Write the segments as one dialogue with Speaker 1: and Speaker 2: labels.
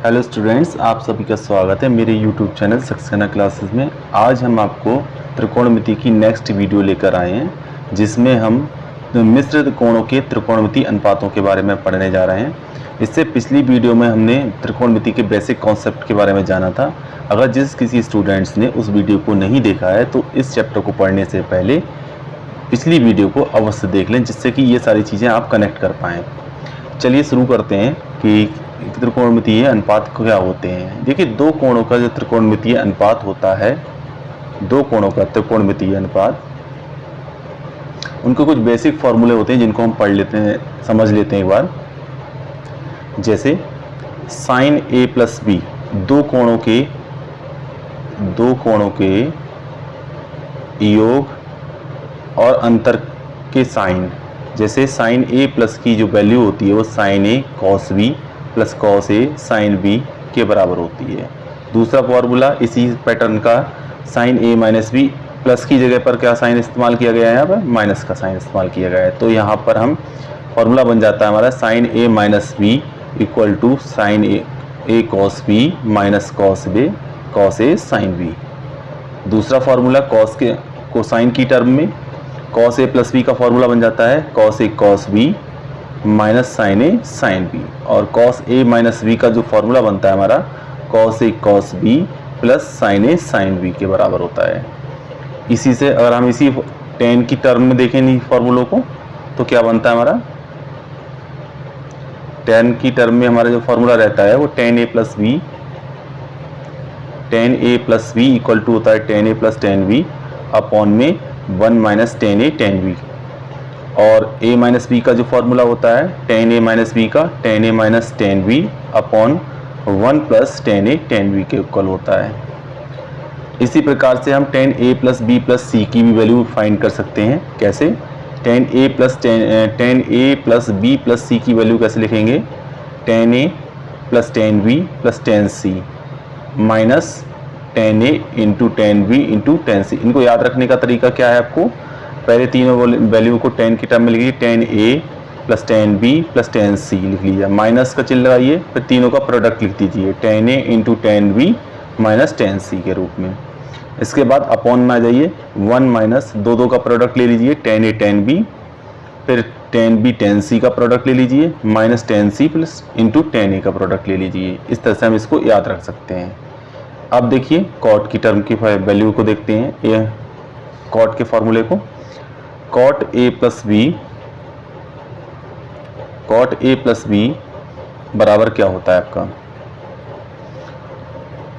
Speaker 1: Hello students, आप सभी का स्वागत है मेरे यूट्यूब चैनल सक्सेना क्लासेस में। आज हम आपको त्रिकोणमिति की नेक्स्ट वीडियो लेकर आए हैं, जिसमें हम मिश्र त्रिकोणों के त्रिकोणमिति अनुपातों के बारे में पढ़ने जा रहे हैं। इससे पिछली वीडियो में हमने त्रिकोणमिति के बेसिक कॉन्सेप्ट के बारे में जाना था। अगर जिस किसी स्टूडेंट्स ने उस वीडियो को नहीं देखा है तो इस चैप्टर को पढ़ने से पहले पिछली वीडियो को अवश्य देख लें, जिससे कि ये सारी चीज़ें आप कनेक्ट कर पाएँ। चलिए शुरू करते हैं कि त्रिकोणमितीय अनुपात क्या होते हैं। देखिए, दो कोणों का जो त्रिकोणमितीय अनुपात होता है, दो कोणों का त्रिकोणमितीय अनुपात, उनके कुछ बेसिक फॉर्मूले होते हैं जिनको हम पढ़ लेते हैं, समझ लेते हैं एक बार। जैसे साइन ए प्लस बी, दो कोणों के योग और अंतर के साइन। जैसे साइन ए प्लस की जो वैल्यू होती है वो sign A cos B plus cos A sine B के बराबर होती है। दूसरा फॉर्मूला इसी पैटर्न का, साइन ए माइनस बी, प्लस की जगह पर क्या साइन इस्तेमाल किया गया है, यहाँ पर माइनस का साइन इस्तेमाल किया गया है। तो यहाँ पर हम फॉर्मूला बन जाता है हमारा sine A minus B equal to sine A cos B minus cos A sine B. दूसरा फॉर्मूला कॉस के कोसाइन की टर्म में कॉस ए प्लस बी का फॉर्मूला बन जाता है कॉस ए कॉस बी माइनस साइन ए साइन बी। और कॉस ए minus B का जो फॉर्मूला बनता है हमारा कॉस ए कॉस बी प्लस साइन ए साइन बी के बराबर होता है। इसी से अगर हम इसी टेन की टर्म में देखें इन फॉर्मूलों को तो क्या बनता है हमारा, टेन की टर्म में हमारा जो फॉर्मूला रहता है वो tan A plus B equal to होता है tan A plus tan B upon में 1 minus tan A tan B. और a माइनस बी का जो फॉर्मूला होता है टेन ए माइनस बी का tan A minus tan B upon 1 plus tan A tan B के इक्वल होता है। इसी प्रकार से हम tan A plus B plus C की भी वैल्यू फाइंड कर सकते हैं। कैसे, tan A plus B plus C की वैल्यू कैसे लिखेंगे, tan A plus tan B plus tan C minus tan A into tan B into tan C. इनको याद रखने का तरीका क्या है, आपको पहले तीनों वैल्यू को टेन की टर्म में लिखिए, tan A plus tan B plus tan C लिख लीजिए, माइनस का चिन्ह लगाइए, फिर तीनों का प्रोडक्ट लिख दीजिए tan A into tan B minus tan C के रूप में। इसके बाद अपॉन में आ जाइए, 1 माइनस दो का प्रोडक्ट ले लीजिए टेन ए टेन बी, फिर टेन बी टेन सी का प्रोडक्ट ले लीजिए minus tan C plus into tan A का प्रोडक्ट ले लीजिए। इस तरह से हम इसको याद रख सकते हैं। अब देखिए कॉट की टर्म की वैल्यू को देखते हैं, ये कॉट के फॉर्मूले को, कॉट ए प्लस बी बराबर क्या होता है आपका,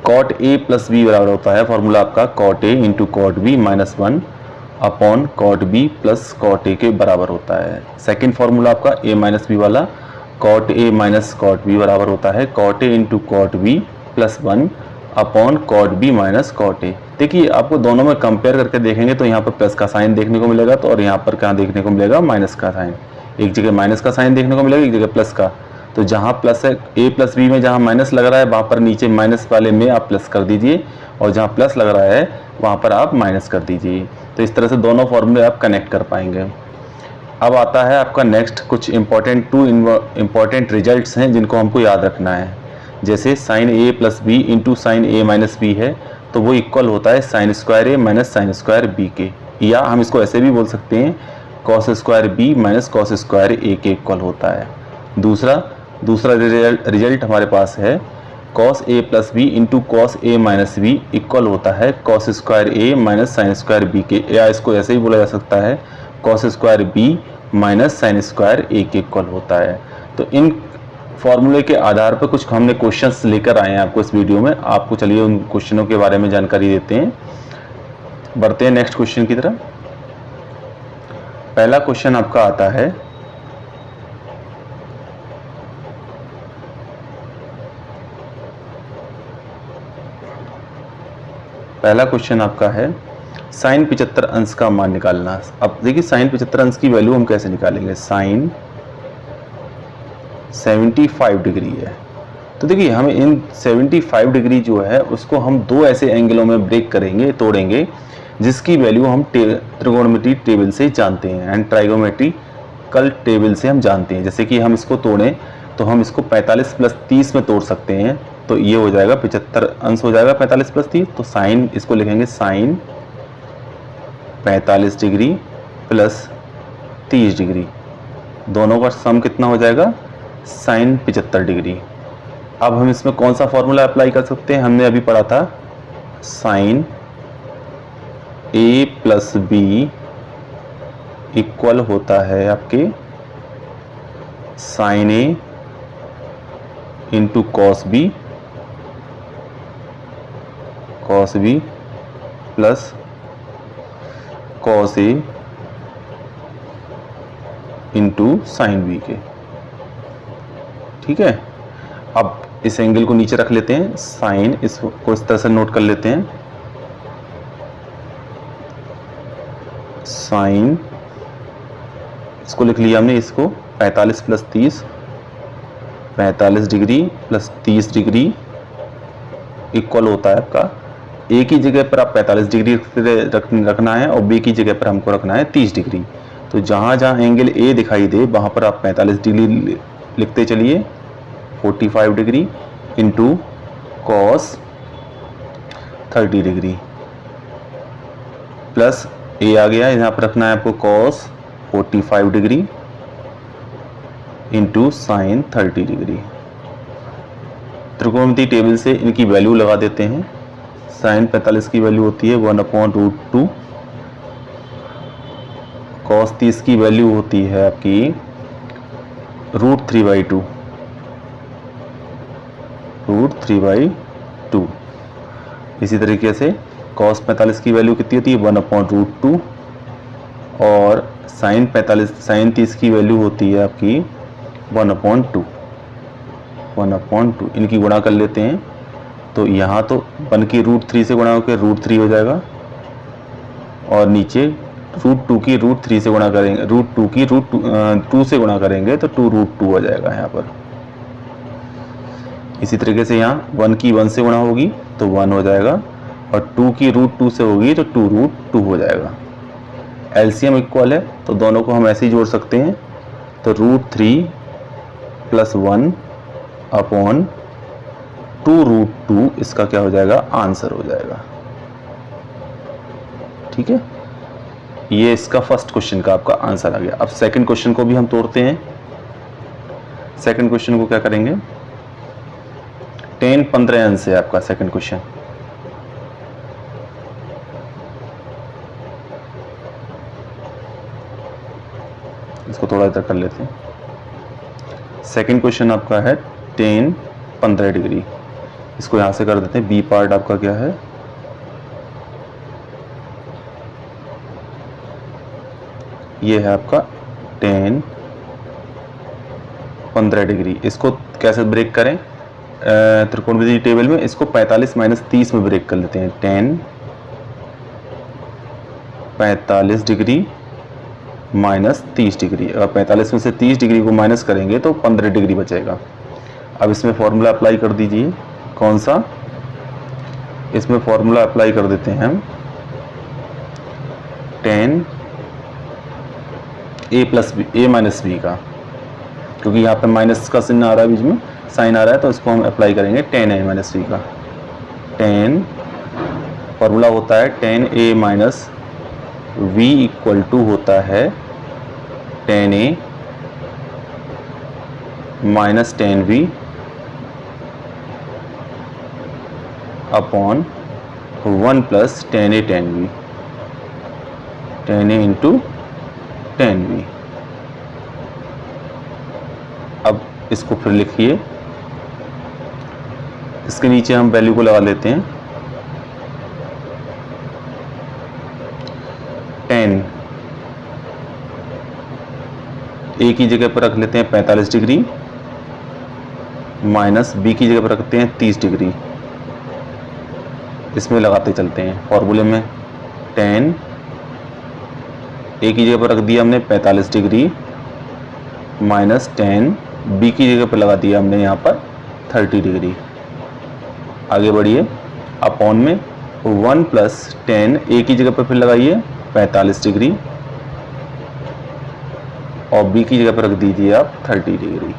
Speaker 1: कॉट ए प्लस बी बराबर होता है फॉर्मूला आपका cot A into cot B minus 1 upon cot B plus cot A के बराबर होता है। सेकेंड फॉर्मूला आपका ए माइनस बी वाला, cot A minus cot B बराबर होता है cot A into cot B plus 1 upon cot B minus cot A. देखिए, आपको दोनों में कंपेयर करके देखेंगे तो यहाँ पर प्लस का साइन देखने को मिलेगा, तो और यहाँ पर क्या देखने को मिलेगा, माइनस का साइन। एक जगह माइनस का साइन देखने को मिलेगा, एक जगह प्लस का। तो जहाँ प्लस है ए प्लस बी में जहाँ माइनस लग रहा है वहाँ पर नीचे माइनस वाले में आप प्लस कर दीजिए, और जहाँ प्लस लग रहा है वहाँ पर आप माइनस कर दीजिए। तो इस तरह से दोनों फॉर्मूले आप कनेक्ट कर पाएंगे। अब आता है आपका नेक्स्ट कुछ इम्पॉर्टेंट रिजल्ट्स हैं जिनको हमको याद रखना है। जैसे साइन ए प्लस बी इंटू साइन ए माइनस बी है तो वो इक्वल होता है साइन स्क्वायर ए माइनस साइन स्क्वायर बी के, या हम इसको ऐसे भी बोल सकते हैं cos square B minus cos square A के इक्वल होता है। दूसरा रिजल्ट हमारे पास है कॉस ए प्लस बी इंटू कॉस ए माइनस बी इक्वल होता है कॉस स्क्वायर ए माइनस साइन स्क्वायर बी के, या इसको ऐसे ही बोला जा सकता है cos square B minus sine square A के इक्वल होता है। तो इन फॉर्मूले के आधार पर कुछ हमने क्वेश्चंस लेकर आए हैं आपको इस वीडियो में। आपको चलिए उन क्वेश्चनों के बारे में जानकारी देते हैं। बढ़ते हैं नेक्स्ट क्वेश्चन की तरफ। पहला क्वेश्चन आपका आता है, पहला क्वेश्चन आपका है साइन 75 अंश का मान निकालना। अब देखिए साइन 75 अंश की वैल्यू हम कैसे निकालेंगे, साइन 75 डिग्री है। तो देखिए हमें इन 75 डिग्री जो है उसको हम दो ऐसे एंगलों में ब्रेक करेंगे, तोड़ेंगे, जिसकी वैल्यू हम त्रिकोणमिति टेबल से जानते हैं एंड ट्राइगोमेट्रिकल टेबल से हम जानते हैं। जैसे कि हम इसको तोड़ें तो हम इसको 45 प्लस 30 में तोड़ सकते हैं, तो ये हो जाएगा 75 अंश हो जाएगा 45 प्लस 30, तो साइन इसको लिखेंगे साइन 45 डिग्री प्लस 30 डिग्री, दोनों का सम कितना हो जाएगा साइन 75 डिग्री। अब हम इसमें कौन सा फॉर्मूला अप्लाई कर सकते हैं, हमने अभी पढ़ा था साइन ए प्लस बी इक्वल होता है आपके साइन ए into cos B plus cos ए इंटू साइन बी के। ठीक है, अब इस एंगल को नीचे रख लेते हैं, साइन इसको इस तरह से नोट कर लेते हैं, साइन इसको लिख लिया हमने, इसको 45 plus 30 45 degree plus 30 degree equal होता है आपका, ए की जगह पर आप 45 डिग्री रखना है और बी की जगह पर हमको रखना है 30 डिग्री। तो जहाँ जहाँ एंगल ए दिखाई दे वहाँ पर आप 45 डिग्री लिखते चलिए, 45 degree into cos 30 degree plus A आ गया, यहाँ पर रखना है आपको cos 45 degree into sine 30 degree. त्रिकोणमिति टेबल से इनकी वैल्यू लगा देते हैं। साइन 45 की वैल्यू होती है 1/√2, कॉस 30 की वैल्यू होती है आपकी √3/2 √3/2। इसी तरीके से कॉस 45 की वैल्यू कितनी होती है 1/√2 और साइन 30 की वैल्यू होती है आपकी 1/2 इनकी गुणा कर लेते हैं। तो यहाँ तो 1 की √3 से गुणा होकर √3 हो जाएगा और नीचे √2 की √3 से गुणा करेंगे, √2 की √2 से गुणा करेंगे तो 2√2 हो जाएगा यहाँ पर। इसी तरीके से यहाँ 1 की 1 से गुणा होगी तो 1 हो जाएगा और 2 की √2 से होगी तो 2√2 हो जाएगा। एलसीएम इक्वल है तो दोनों को हम ऐसे ही जोड़ सकते हैं, तो √3 प्लस 1 अपॉन 2√2 इसका क्या हो जाएगा आंसर हो जाएगा। ठीक है, ये इसका फर्स्ट क्वेश्चन का आपका आंसर आ गया। अब सेकंड क्वेश्चन को भी हम तोड़ते हैं। सेकंड क्वेश्चन को क्या करेंगे, 10 15 अंश है आपका सेकंड क्वेश्चन। इसको थोड़ा इधर कर लेते हैं। सेकंड क्वेश्चन आपका है 10 15 डिग्री, इसको यहां से कर देते हैं। बी पार्ट आपका क्या है, ये है आपका 10 15 डिग्री। इसको कैसे ब्रेक करें, त्रिकोणमिति टेबल में इसको 45 माइनस 30 में ब्रेक कर लेते हैं। 10 45 डिग्री माइनस 30 डिग्री, अगर 45 में से 30 डिग्री को माइनस करेंगे तो 15 डिग्री बचेगा। अब इसमें फॉर्मूला अप्लाई कर दीजिए, कौन सा, इसमें फॉर्मूला अप्लाई कर देते हैं हम 10 ए प्लस बी ए माइनस बी का, क्योंकि यहाँ पे माइनस का चिन्ह आ रहा है, बीच में साइन आ रहा है, तो इसको हम अप्लाई करेंगे 10 ए माइनस बी का। 10 फॉर्मूला होता है 10 ए माइनस v इक्वल टू होता है 10a minus 10v upon 1 plus 10a 10v, 10a into 10v। अब इसको फिर लिखिए, इसके नीचे हम वैल्यू को लगा लेते हैं। 10 ए की जगह पर रख लेते हैं 45 डिग्री माइनस बी की जगह पर रखते हैं 30 डिग्री, इसमें लगाते चलते हैं फॉर्मूले में। 10 ए की जगह पर रख दिया हमने 45 डिग्री माइनस 10 बी की जगह पर लगा दिया हमने यहाँ पर 30 डिग्री। आगे बढ़िए, अपॉन में 1 प्लस 10 ए की जगह पर फिर लगाइए 45 डिग्री और बी की जगह पर रख दीजिए आप 30 डिग्री।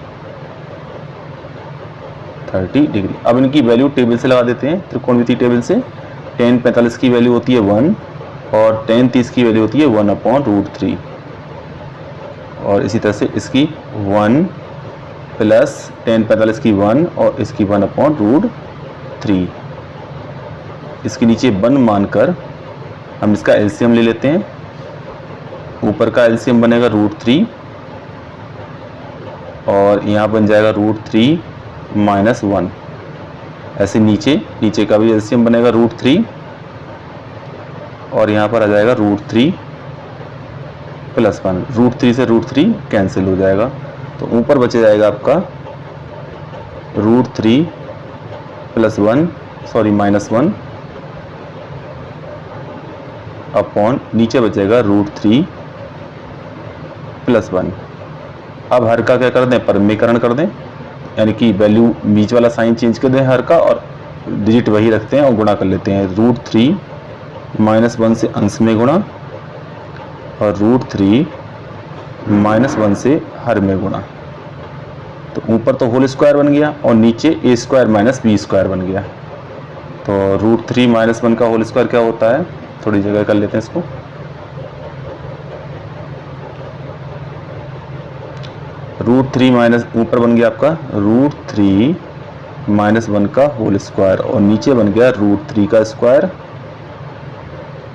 Speaker 1: 30 डिग्री। अब इनकी वैल्यू टेबल से लगा देते हैं, त्रिकोणमिति टेबल से। tan 45 की वैल्यू होती है 1 और tan 30 की वैल्यू होती है 1/√3, और इसी तरह से इसकी 1 प्लस tan 45 की 1 और इसकी 1/√3। इसके नीचे 1 मानकर हम इसका एलसीएम ले लेते हैं। ऊपर का एलसीएम बनेगा √3 और यहाँ बन जाएगा √3 - 1। ऐसे नीचे का भी एलसीएम बनेगा √3 और यहाँ पर आ जाएगा √3 + 1। √3 से √3 कैंसिल हो जाएगा, तो ऊपर बचे जाएगा आपका √3 + 1 -1 अपॉन नीचे बचेगा √3 + 1। अब हर का क्या कर दें, परमीकरण कर दें, यानी कि वैल्यू बीच वाला साइन चेंज कर दें हर का, और डिजिट वही रखते हैं और गुणा कर लेते हैं। √3 - 1 से अंश में गुणा और √3 - 1 से हर में गुणा। तो ऊपर तो होल स्क्वायर बन गया और नीचे a² - b² बन गया। तो √3 - 1 का होल स्क्वायर क्या होता है, थोड़ी जगह कर लेते हैं इसको। √3 ऊपर बन गया आपका √3 - 1 का होल स्क्वायर और नीचे बन गया √3 का स्क्वायर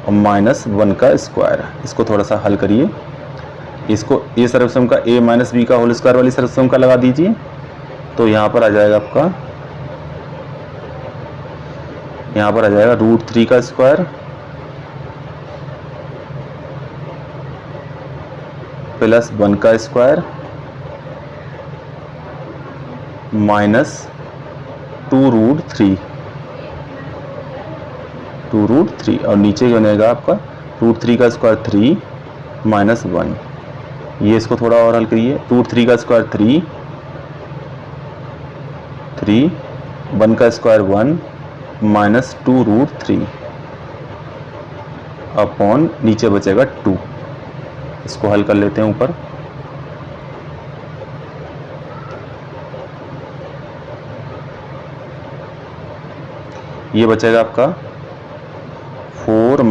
Speaker 1: और -1 का स्क्वायर। इसको थोड़ा सा हल करिए। इसको ए सर्वसम का a - b का होल स्क्वायर वाली सर्वसम का लगा दीजिए, तो यहाँ पर आ जाएगा आपका, यहाँ पर आ जाएगा √3 का स्क्वायर प्लस 1 का स्क्वायर माइनस 2√3 और नीचे बनेगा आपका √3 का स्क्वायर 3 - 1। ये इसको थोड़ा और हल करिए। √3 का स्क्वायर 3, 1 का स्क्वायर 1 - 2√3 अपॉन नीचे बचेगा 2। इसको हल कर लेते हैं ऊपर। ये बचेगा आपका 4 -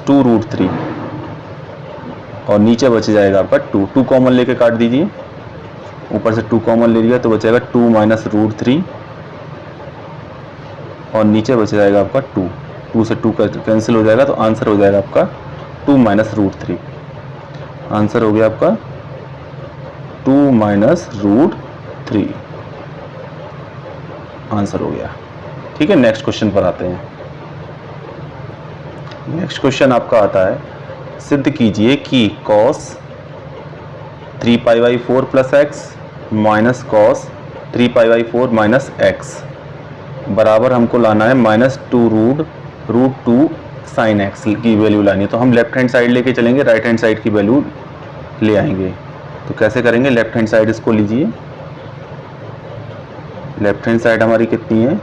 Speaker 1: 2√3 और नीचे बच जाएगा आपका 2 कॉमन लेके काट दीजिए। ऊपर से 2 कॉमन ले लिया तो बचेगा 2 - √3 और नीचे बच जाएगा आपका 2 से 2 कैंसिल हो जाएगा, तो आंसर हो जाएगा आपका 2 - √3। आंसर हो गया आपका 2 - √3 आंसर हो गया। ठीक है, नेक्स्ट क्वेश्चन पर आते हैं। नेक्स्ट क्वेश्चन आपका आता है, सिद्ध कीजिए कि cos 3π/4 + x minus cos 3π/4 - x बराबर हमको लाना है -2√2 sin x की वैल्यू लानी है। तो हम लेफ्ट हैंड साइड लेके चलेंगे, राइट हैंड साइड की वैल्यू ले आएंगे। तो कैसे करेंगे, लेफ्ट हैंड साइड इसको लीजिए। लेफ्ट हैंड साइड हमारी कितनी है,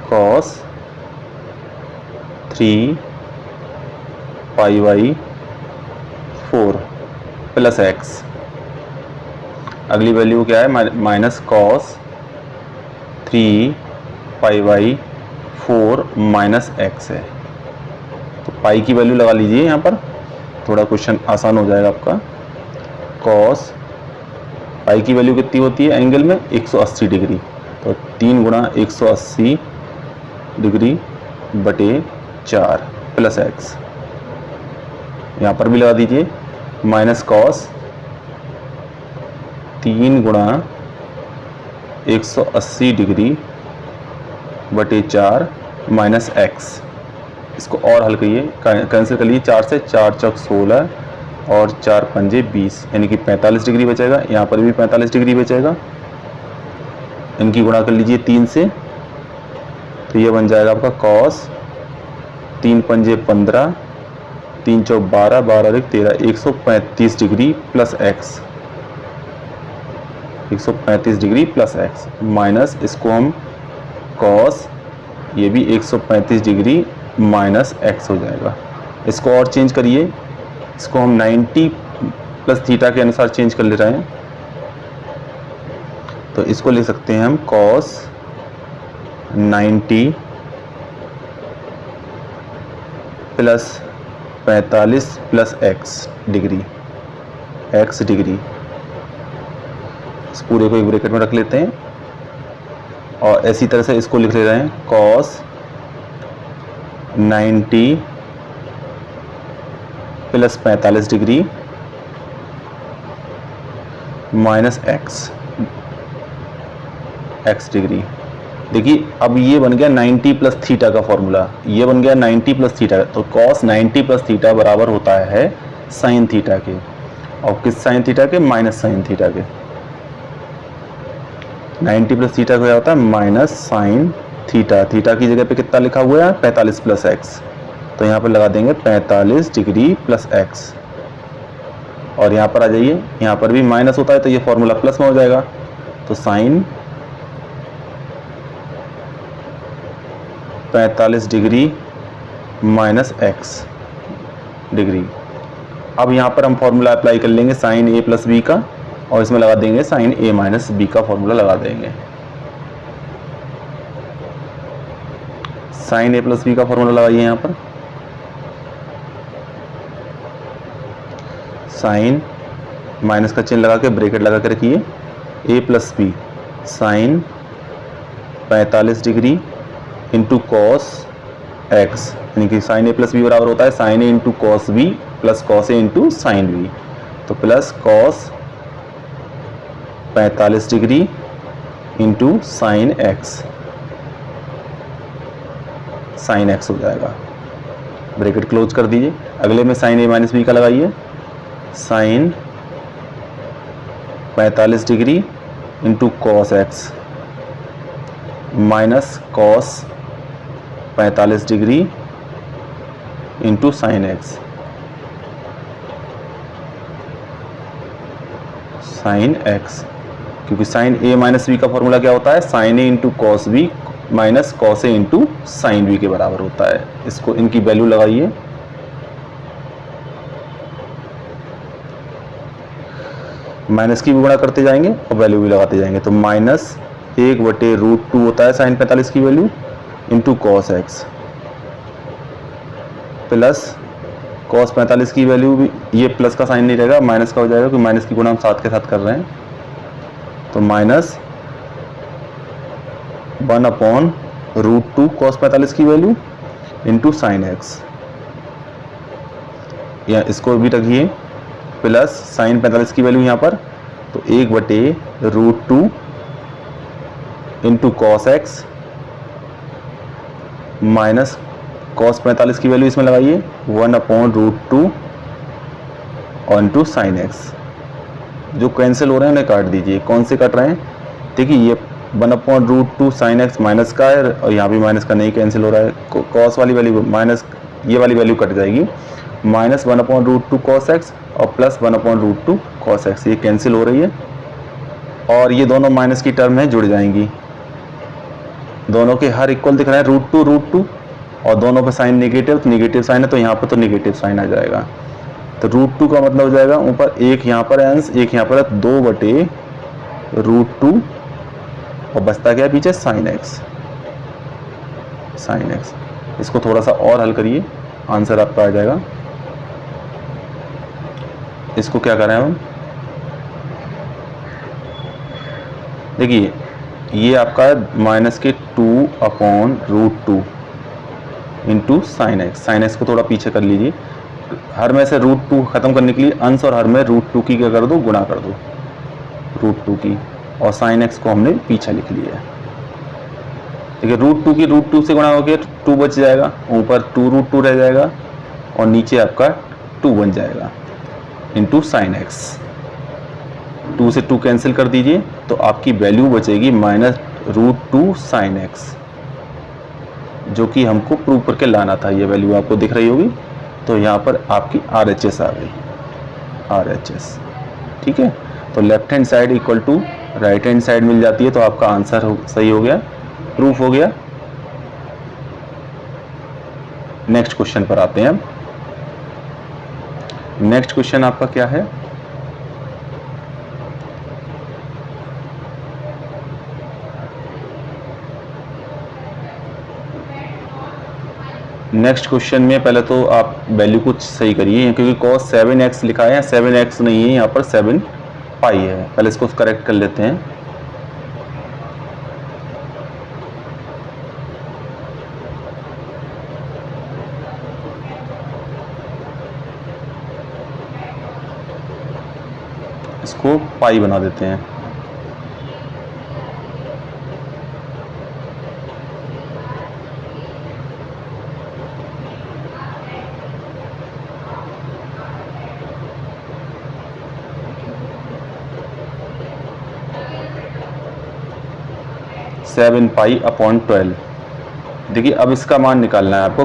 Speaker 1: cos 3π/4 + x। अगली वैल्यू क्या है, माइनस cos 3π/4 - x है। तो पाई की वैल्यू लगा लीजिए यहाँ पर, थोड़ा क्वेश्चन आसान हो जाएगा आपका। cos पाई की वैल्यू कितनी होती है एंगल में, 180 डिग्री। तो 3 × 180 डिग्री बटे 4 + x। यहाँ पर भी लगा दीजिए, माइनस cos 3 × 180 डिग्री बटे 4 - x। इसको और हल करिए, कैंसिल कर लीजिए। 4 से 4 × 16 और 4 × 5 = 20, यानी कि 45 डिग्री बचेगा। यहाँ पर भी 45 डिग्री बचेगा। इनकी गुणा कर लीजिए 3 से, तो ये बन जाएगा आपका cos 3 × 5 = 15, 3 × 4 = 12, 12 × 13, 135 degree + x, 135 degree + x minus इसको हम cos, ये भी 135 डिग्री - x हो जाएगा। इसको और चेंज करिए, इसको हम 90 + थीटा के अनुसार चेंज कर ले रहे हैं। तो इसको लिख सकते हैं हम cos 90 plus 45 plus x degree, इस पूरे को एक ब्रैकेट में रख लेते हैं और इसी तरह से इसको लिख ले रहे हैं cos 90 plus 45 degree minus x degree. देखिए अब ये बन गया 90 प्लस थीटा का फॉर्मूला, ये बन गया 90 प्लस थीटा, तो cos 90 प्लस थीटा बराबर होता है साइन थीटा के, और किस साइन थीटा के? माइनस साइन थीटा के। 90 प्लस थीटा क्या होता है? Minus sine theta. थीटा की जगह पे कितना लिखा हुआ है? 45 प्लस एक्स, तो यहाँ पर लगा देंगे 45 डिग्री प्लस एक्स, और यहाँ पर आ जाइए, यहाँ पर भी माइनस होता है तो ये फॉर्मूला प्लस में हो जाएगा, तो sine 45 degree minus X degree. अब यहाँ पर हम फॉर्मूला अप्लाई कर लेंगे साइन ए प्लस बी का, और इसमें लगा देंगे साइन ए माइनस बी का फॉर्मूला लगा देंगे। साइन ए प्लस बी का फॉर्मूला लगाइए यहाँ पर, साइन माइनस का चिन्ह लगा के ब्रैकेट लगा के रखिए, A plus B sine 45 degree into cos X, यानी कि साइन ए प्लस बी बराबर होता है साइन ए into cos B plus cos ए इंटू साइन बी, तो plus cos 45 degree into sine X हो जाएगा। ब्रैकेट क्लोज कर दीजिए। अगले में साइन ए माइनस बी का लगाइए, sine 45 degree into cos X minus cos 45 degree into sine X, sine X, क्योंकि साइन ए माइनस बी का फॉर्मूला क्या होता है? साइन ए into cos B minus cos ए इंटू साइन बी के बराबर होता है। इसको इनकी वैल्यू लगाइए, माइनस की भी गुणा करते जाएंगे और वैल्यू भी लगाते जाएंगे, तो माइनस 1/√2 होता है साइन 45 की value into cos x, plus cos 45 की वैल्यू भी, ये प्लस का साइन नहीं रहेगा, माइनस का हो जाएगा, क्योंकि माइनस की गुणा हम साथ के साथ कर रहे हैं, तो माइनस 1/√2 कॉस 45 की वैल्यू इंटू साइन एक्स, या इसको भी रखिए, प्लस साइन 45 की वैल्यू यहाँ पर, तो 1/√2 into cos X minus cos 45 की वैल्यू इसमें लगाइए 1/√2 और इंटू साइन एक्स। जो कैंसिल हो रहे हैं उन्हें काट दीजिए। कौन से कट रहे हैं? देखिए ये 1/√2 साइन एक्स माइनस का है, और यहाँ भी माइनस का नहीं कैंसिल हो रहा है, कॉस वाली वैल्यू माइनस, ये वाली वैल्यू कट जाएगी, माइनस 1/√2 कॉस एक्स और प्लस 1/√2 कॉस एक्स, ये कैंसिल हो रही है, और ये दोनों माइनस की टर्म में जुड़ जाएंगी। दोनों के हर इक्वल दिख रहा है √2 और दोनों पे साइन नेगेटिव, तो नेगेटिव साइन है तो यहाँ पर तो नेगेटिव साइन आ जाएगा, तो √2 का मतलब हो जाएगा ऊपर एक यहाँ पर अंश, एक यहाँ पर 2/√2 और बचता क्या पीछे? Sine x. इसको थोड़ा सा और हल करिए, आंसर आपका आ जाएगा। इसको क्या करें हम? देखिए ये आपका माइनस के 2/√2 इंटू साइन एक्स को थोड़ा पीछे कर लीजिए, हर में से √2 खत्म करने के लिए अंश और हर में √2 की क्या कर दो? गुणा कर दो √2 की, और साइन एक्स को हमने पीछे लिख लिया है। देखिए √2 की √2 से गुणा होकर 2 बच जाएगा, ऊपर 2√2 रह जाएगा और नीचे आपका 2 बन जाएगा इंटू साइन एक्स। 2 से 2 कैंसिल कर दीजिए तो आपकी वैल्यू बचेगी -√2 साइन एक्स, जो कि हमको प्रूव करके लाना था। ये वैल्यू आपको दिख रही होगी, तो यहाँ पर आपकी RHS आ गई, RHS। ठीक है, तो left hand side equal to right hand side मिल जाती है, तो आपका आंसर सही हो गया, प्रूफ हो गया। नेक्स्ट क्वेश्चन पर आते हैं। नेक्स्ट क्वेश्चन आपका क्या है? नेक्स्ट क्वेश्चन में पहले तो आप वैल्यू कुछ सही करिए, क्योंकि cos 7x लिखा है, 7x नहीं है यहाँ पर 7 पाई है। पहले इसको करेक्ट कर लेते हैं। इसको पाई बना देते हैं। Seven pi upon 12। देखिए अब इसका मान निकालना है आपको।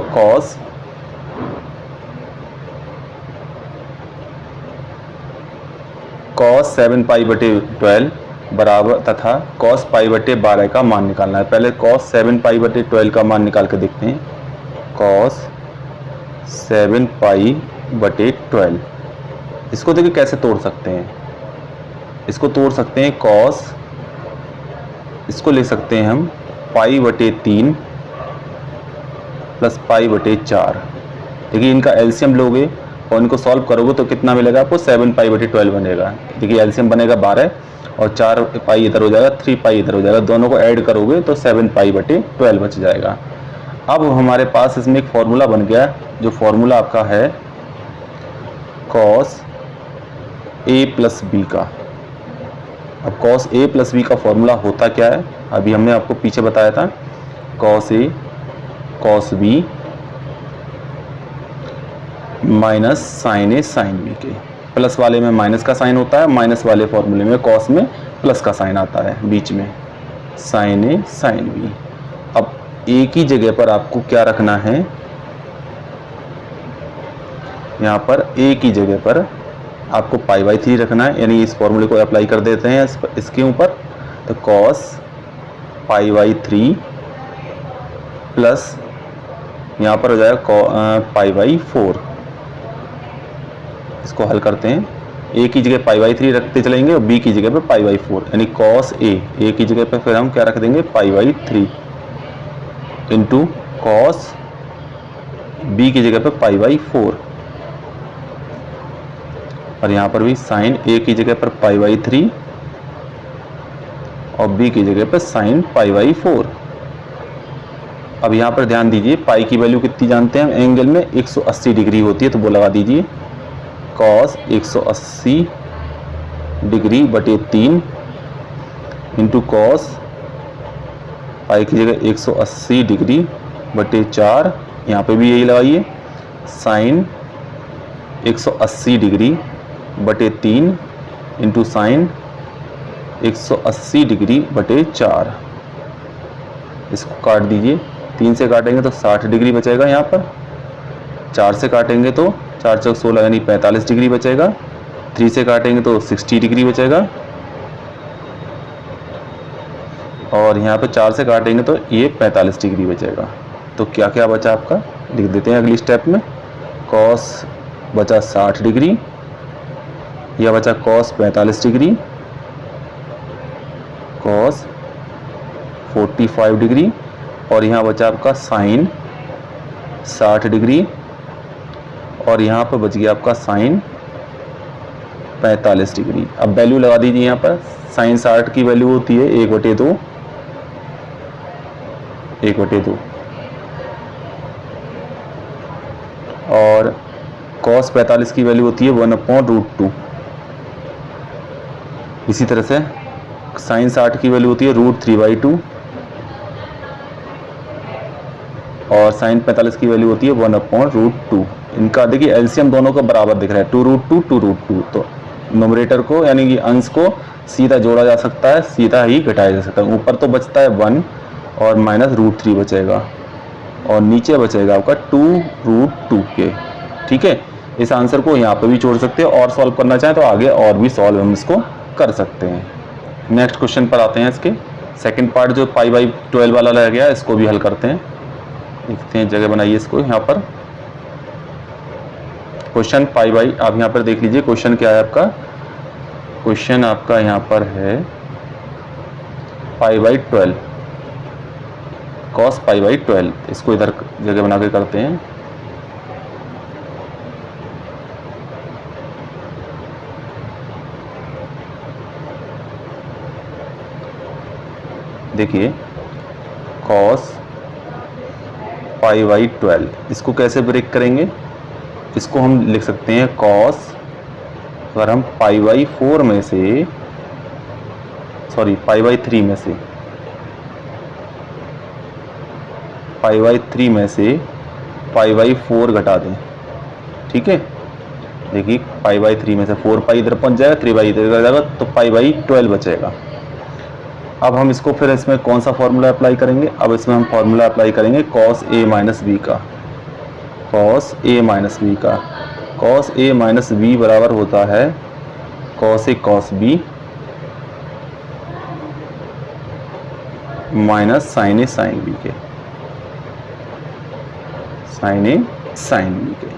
Speaker 1: cos 7 पाई बटे 12 बराबर तथा cos पाई बटे 12 का मान निकालना है। पहले cos 7 पाई बटे 12 का मान निकाल के देखते हैं। cos 7 पाई बटे 12, इसको देखिए कैसे तोड़ सकते हैं। इसको तोड़ सकते हैं cos, इसको ले सकते हैं हम पाई बटे 3 प्लस पाई बटे 4। देखिए इनका एलसीएम लोगे और इनको सॉल्व करोगे तो कितना मिलेगा आपको, 7 पाई बटे 12 बनेगा। देखिए एलसीएम बनेगा 12 और 4 पाई इधर हो जाएगा, 3 पाई इधर हो जाएगा, दोनों को ऐड करोगे तो 7 पाई बटे 12 बच जाएगा। अब हमारे पास इसमें एक फॉर्मूला बन गया, जो फॉर्मूला आपका है cos a प्लस बी का। अब cos a प्लस बी का फॉर्मूला होता क्या है, अभी हमने आपको पीछे बताया था। cos a cos b minus sine A sine B के। प्लस वाले में माइनस का साइन होता है, माइनस वाले फॉर्मूले में cos में प्लस का साइन आता है बीच में, साइन ए साइन बी। अब a की जगह पर आपको क्या रखना है, यहाँ पर a की जगह पर आपको पाई बाई 3 रखना है, यानी इस फॉर्मूले को अप्लाई कर देते हैं इसके ऊपर। तो cos पाई बाई 3 प्लस यहाँ पर हो जाएगा पाई बाई 4। इसको हल करते हैं। a की जगह पाई बाई 3 रखते चलेंगे और b की जगह पर पाई बाई 4, यानी cos a की जगह पर फिर हम क्या रख देंगे, पाई बाई 3 इंटू cos b की जगह पर पाई बाई 4। और यहाँ पर भी साइन a की जगह पर पाई बाई 3 और b की जगह पर साइन पाई बाई 4। अब यहाँ पर ध्यान दीजिए, पाई की वैल्यू कितनी जानते हैं हम, एंगल में 180 डिग्री होती है, तो वो लगा दीजिए cos 180 डिग्री बटे 3 इंटू cos पाई की जगह 180 डिग्री बटे 4, यहाँ पे भी यही लगाइए, साइन 180 डिग्री बटे 3 इंटू साइन 180 डिग्री बटे 4। इसको काट दीजिए, 3 से काटेंगे तो 60 डिग्री बचेगा, यहाँ पर 4 से काटेंगे तो 4 चौक 16 यानी 45 डिग्री बचेगा, 3 से काटेंगे तो 60 डिग्री बचेगा, और यहाँ पे 4 से काटेंगे तो ये 45 डिग्री बचेगा। तो क्या क्या बचा आपका, लिख देते हैं अगली स्टेप में। cos बचा 60 डिग्री, यह बचा cos 45 डिग्री, cos 45 डिग्री, और यहाँ बचा आपका साइन 60 डिग्री, और यहाँ पर बच गया आपका साइन 45 डिग्री। अब वैल्यू लगा दीजिए, यहाँ पर साइन 60 की वैल्यू होती है 1/2, 1/2, और cos 45 की वैल्यू होती है 1/√2। इसी तरह से साइन 60 की वैल्यू होती है √3/2, और साइन 45 की वैल्यू होती है 1/√2। इनका देखिए एलसीएम दोनों का बराबर दिख रहा है, 2√2 2√2। तो नोमरेटर को यानी कि अंश को सीधा जोड़ा जा सकता है, सीधा ही घटाया जा सकता है। ऊपर तो बचता है 1 और माइनस √3 बचेगा, और नीचे बचेगा आपका 2√2 के। ठीक है, इस आंसर को यहाँ पर भी जोड़ सकते हैं, और सॉल्व करना चाहें तो आगे और भी सॉल्व हम इसको कर सकते हैं। नेक्स्ट क्वेश्चन पर आते हैं। इसके सेकंड पार्ट जो पाई बाई 12 वाला रह गया, इसको भी हल करते हैं। देखते हैं, जगह बनाइए इसको यहाँ पर। क्वेश्चन पाई बाई, आप यहाँ पर देख लीजिए क्वेश्चन क्या है आपका। क्वेश्चन आपका यहाँ पर है pi by 12। cos pi by 12, इसको इधर जगह बना के करते हैं। देखिए cos पाई बाई 12, इसको कैसे ब्रेक करेंगे? इसको हम लिख सकते हैं cos, अगर हम पाई बाई 4 में से, सॉरी पाई बाई 3 में से, पाई बाई 3 में से पाई बाई 4 घटा दें, ठीक है। देखिए पाई बाई 3 में से 4 पाई इधर पहुंच जाएगा, 3 बाई इधर जाएगा, तो पाई बाई 12 बचेगा। अब हम इसको फिर इसमें कौन सा फॉर्मूला अप्लाई करेंगे? अब इसमें हम फॉर्मूला अप्लाई करेंगे cos a माइनस बी का, cos a माइनस बी का। cos a माइनस बी बराबर होता है cos a cos b minus sine A sine B के, साइन ए साइन बी के।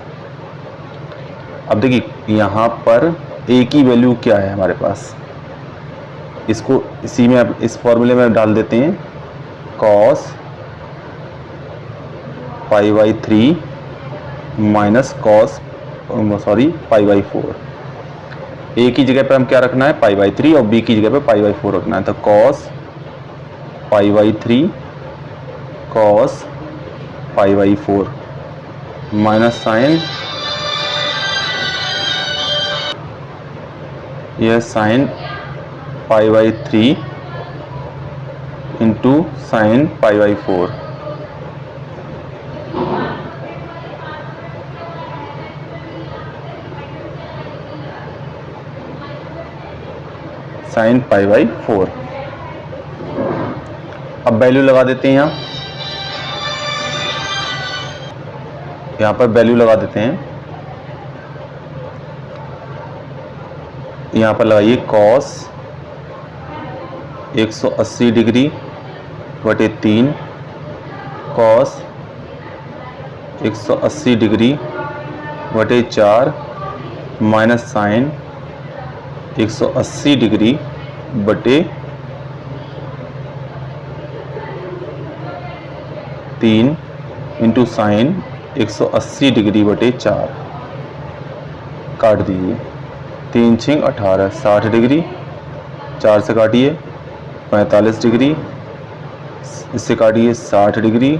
Speaker 1: अब देखिए यहाँ पर a की वैल्यू क्या है हमारे पास, इसको इसी में अब इस फॉर्मूले में डाल देते हैं, cos pi by 3 minus cos pi by 4। a की जगह पे हम क्या रखना है? पाई बाई 3, और b की जगह पे पाई बाई 4 रखना है। तो cos pi by 3 cos pi by 4 minus sine, यह sine pi by 3 into sine pi by 4, sine pi by 4। अब वैल्यू लगा देते हैं, यहाँ पर वैल्यू लगा देते हैं। यहाँ पर लगाइए cos 180 डिग्री बटे 3 cos 180 डिग्री बटे 4 माइनस साइन 180 डिग्री बटे 3 इंटू साइन 180 डिग्री बटे 4, काट दीजिए। 3 6 18, 60 डिग्री, 4 से काटिए 45 डिग्री, इससे काटिए 60 डिग्री,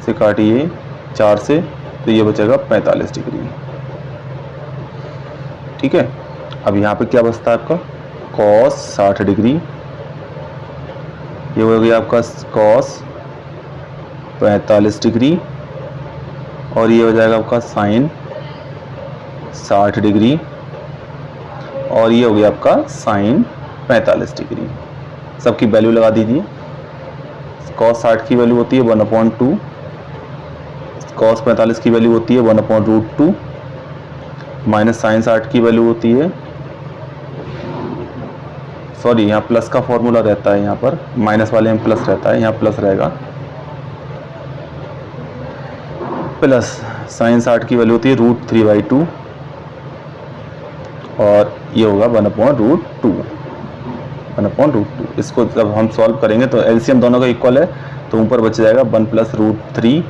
Speaker 1: से काटिए 4 से, तो ये बचेगा 45 डिग्री, ठीक है। अब यहाँ पे क्या बचता है आपका? cos 60 डिग्री, ये हो गया आपका cos 45 डिग्री, और ये हो जाएगा आपका साइन 60 डिग्री, और ये हो गया आपका साइन 45 डिग्री। सबकी वैल्यू लगा दीजिए। cos 60 की वैल्यू होती है 1/2, cos 45 की वैल्यू होती है 1/√2, माइनस साइन 60 की वैल्यू होती है, सॉरी यहाँ प्लस का फॉर्मूला रहता है, यहाँ पर माइनस वाले में प्लस रहता है, यहाँ प्लस रहेगा, प्लस साइन 60 की वैल्यू होती है √3/2, और ये होगा 1/√2, 1/√2। इसको जब हम सॉल्व करेंगे तो एलसीएम दोनों का इक्वल है, तो ऊपर बच जाएगा 1 + √3,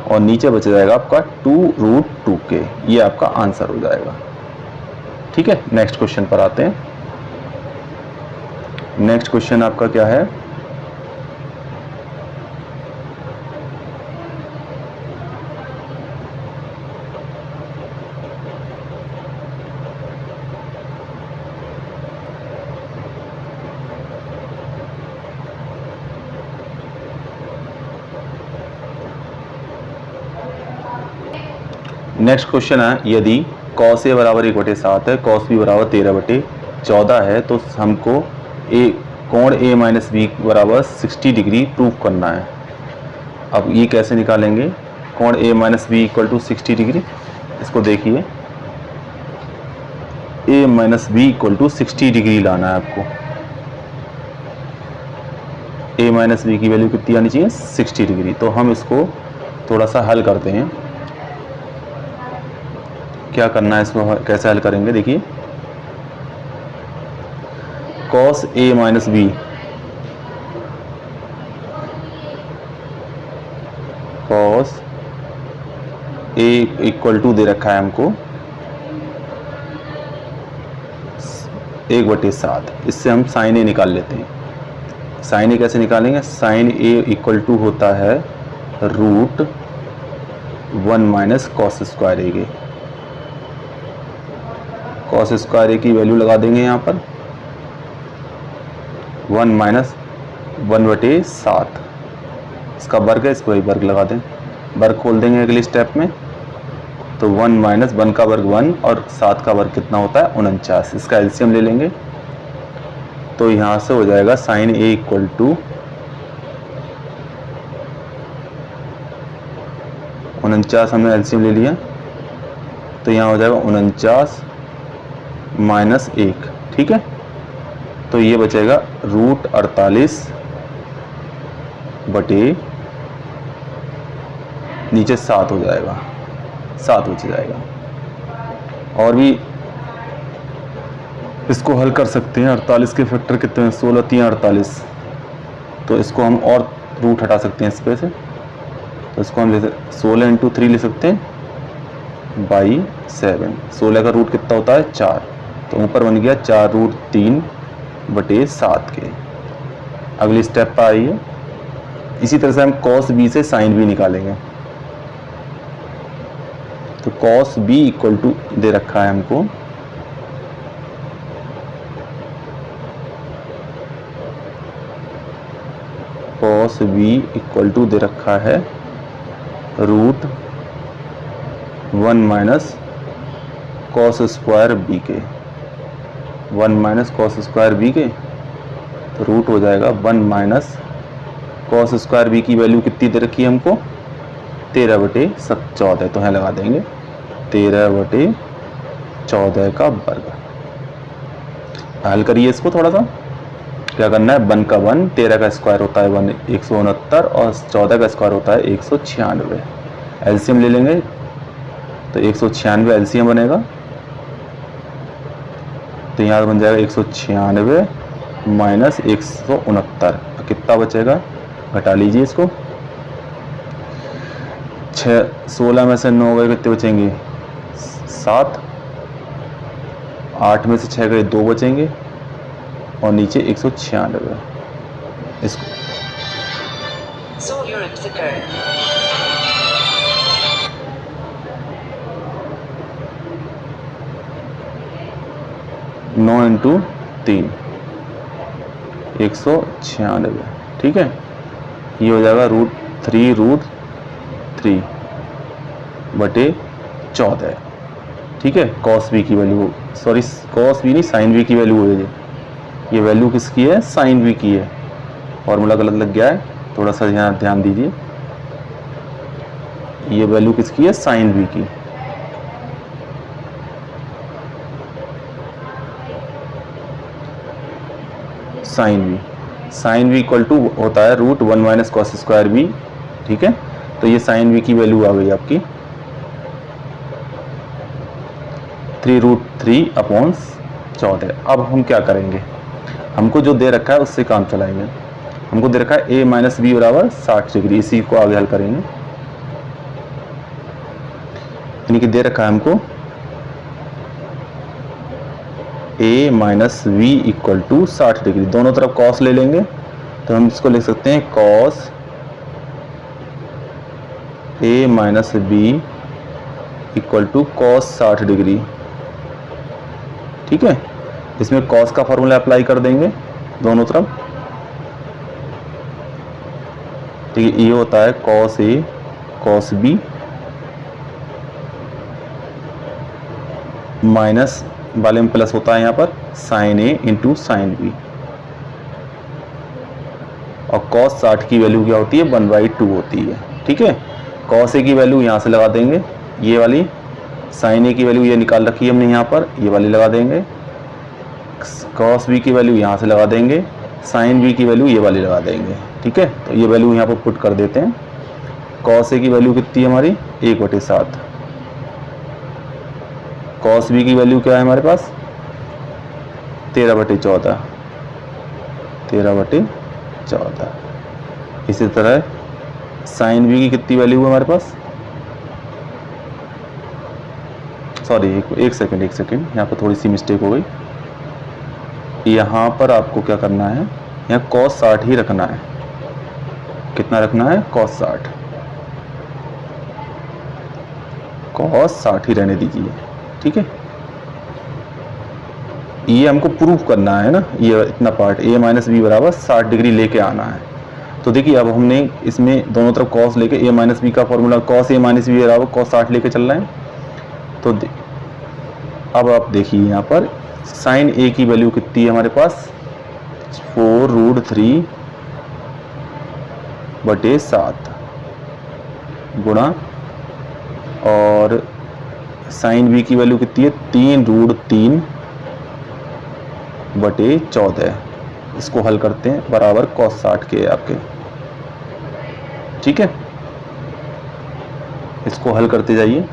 Speaker 1: और नीचे बच जाएगा आपका 2√2k। ये आपका आंसर हो जाएगा, ठीक है। नेक्स्ट क्वेश्चन पर आते हैं। नेक्स्ट क्वेश्चन आपका क्या है? नेक्स्ट क्वेश्चन है, यदि cos a बराबर 1/7 है, cos b बराबर 13/14 है, तो हमको कोण a माइनस बी बराबर 60 डिग्री प्रूव करना है। अब ये कैसे निकालेंगे? कोण a minus B equal to 60 degree, इसको देखिए, a minus B equal to 60 degree लाना है आपको। a माइनस बी की वैल्यू कितनी आनी चाहिए? 60 डिग्री। तो हम इसको थोड़ा सा हल करते हैं। क्या करना है इसको, कैसे हल करेंगे? देखिए, cos a minus b a equal to दे रखा है हमको 1/7। इससे हम साइन ए निकाल लेते हैं। साइन ए कैसे निकालेंगे? साइन ए इक्वल टू होता है √1 माइनस कॉस स्क्वायर ए के। कॉस स्क्वायर ए की वैल्यू लगा देंगे यहाँ पर 1 माइनस 1/7। इसका वर्ग है, इसको ही वर्ग लगा दें। वर्ग खोल देंगे अगले स्टेप में, तो 1 माइनस 1 का वर्ग 1 और 7 का वर्ग कितना होता है? 49। इसका एलसीएम ले लेंगे, तो यहाँ से हो जाएगा साइन ए इक्वल टू 49, हमने एलसीएम ले लिया, तो यहाँ हो जाएगा 49 माइनस 1। ठीक है, तो ये बचेगा √48 बटे नीचे 7 हो जाएगा, 7 बच जाएगा। और भी इसको हल कर सकते हैं। 48 के फैक्टर कितने हैं? 16 3 48। तो इसको हम और रूट हटा सकते हैं इस पे से, तो इसको हम 16 × 3 ले सकते हैं बाई 7। 16 का रूट कितना होता है? 4। तो ऊपर बन गया 4√3/7 के। अगली स्टेप पर आइए। इसी तरह से हम cos b से sin b निकालेंगे। तो cos b इक्वल टू दे रखा है हमको cos b इक्वल टू दे रखा है √1 माइनस कॉस स्क्वायर बी के। 1 माइनस कॉस स्क्वायर बी के, तो रूट हो जाएगा 1 माइनस कॉस स्क्वायर बी की वैल्यू कितनी दे रखी है हमको? 13/14। तो यहाँ लगा देंगे 13/14 का वर्ग। हल करिए इसको थोड़ा सा। क्या करना है? 1 का 1, 13 का स्क्वायर होता है 169 और 14 का स्क्वायर होता है 196। एलसीएम ले लेंगे, तो 196 एलसीएम बनेगा, तो यहाँ बन जाएगा 196 माइनस 169। कितना बचेगा? घटा लीजिए इसको। 16 में से 9 गए, कितने बचेंगे? 7। 8 में से 6 गए, 2 बचेंगे, और नीचे 196। इसको 9 × 3 196। ठीक है, ये हो जाएगा √3/14। ठीक है, cos b की वैल्यू, सॉरी cos b नहीं sin b की वैल्यू हो गई। ये वैल्यू किसकी है? sin b की है। फॉर्मूला गलत लग गया है, थोड़ा सा यहाँ ध्यान दीजिए। ये वैल्यू किसकी है? sin b की। sin b इक्वल टू होता है √1 माइनस कॉस स्क्वायर बी। ठीक है, तो ये sin b की वैल्यू आ गई आपकी 3√3/14। अब हम क्या करेंगे? हमको जो दे रखा है उससे काम चलाएंगे। हमको दे रखा है a माइनस बी बराबर 60 डिग्री। इसी को आगे हल करेंगे। यानी कि दे रखा है हमको a minus B equal to 60 degree. दोनों तरफ cos ले लेंगे, तो हम इसको लिख सकते हैं cos a minus B equal to cos 60 degree. ठीक है, इसमें cos का फॉर्मूला अप्लाई कर देंगे दोनों तरफ। ठीक है, ये होता है cos a cos b minus वाले में प्लस होता है यहाँ पर sin a × sin b, और cos 60 की वैल्यू क्या होती है? 1/2 होती है। ठीक है, cos a की वैल्यू यहाँ से लगा देंगे, ये वाली। sin a की वैल्यू ये निकाल रखी है हमने यहाँ पर, ये वाली लगा देंगे। cos b की वैल्यू यहाँ से लगा देंगे, sin b की वैल्यू ये वाली लगा देंगे। ठीक है, तो ये वैल्यू यहाँ पर पुट कर देते हैं। cos a की वैल्यू कितनी है हमारी? 1/7। cos b की वैल्यू क्या है हमारे पास? 13/14। 13/14। इसी तरह sin b की कितनी वैल्यू है हमारे पास? सॉरी एक सेकंड यहाँ पर थोड़ी सी मिस्टेक हो गई। यहाँ पर आपको क्या करना है, यहाँ cos 60 ही रखना है। कितना रखना है? cos 60, cos 60 ही रहने दीजिए, ठीक है। ये हमको प्रूव करना है ना, ये इतना पार्ट a माइनस बी बराबर 60 डिग्री लेके आना है। तो देखिए अब हमने इसमें दोनों तरफ cos लेके a माइनस बी का formula cos a minus B बराबर cos 60 लेके चल रहे हैं। तो अब आप देखिए यहाँ पर साइन a की वैल्यू कितनी है हमारे पास, 4√3 बटे 7 गुणा, और साइन b की वैल्यू कितनी है, 3√3 बटे 14। इसको हल करते हैं, बराबर cos 60 के आपके, ठीक है। इसको हल करते जाइए,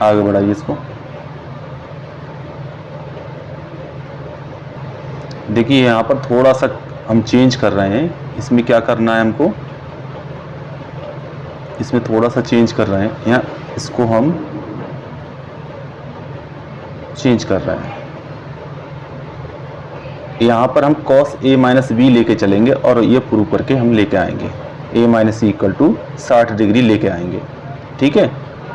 Speaker 1: आगे बढ़ाइए इसको। देखिए यहाँ पर थोड़ा सा हम चेंज कर रहे हैं, इसमें क्या करना है हमको, इसमें थोड़ा सा चेंज कर रहे हैं, यहाँ इसको हम चेंज कर रहे हैं। यहाँ पर हम cos a माइनस बी लेके चलेंगे और ये प्रूव करके हम लेके आएंगे, a minus C equal to 60 degree लेके आएंगे, ठीक है।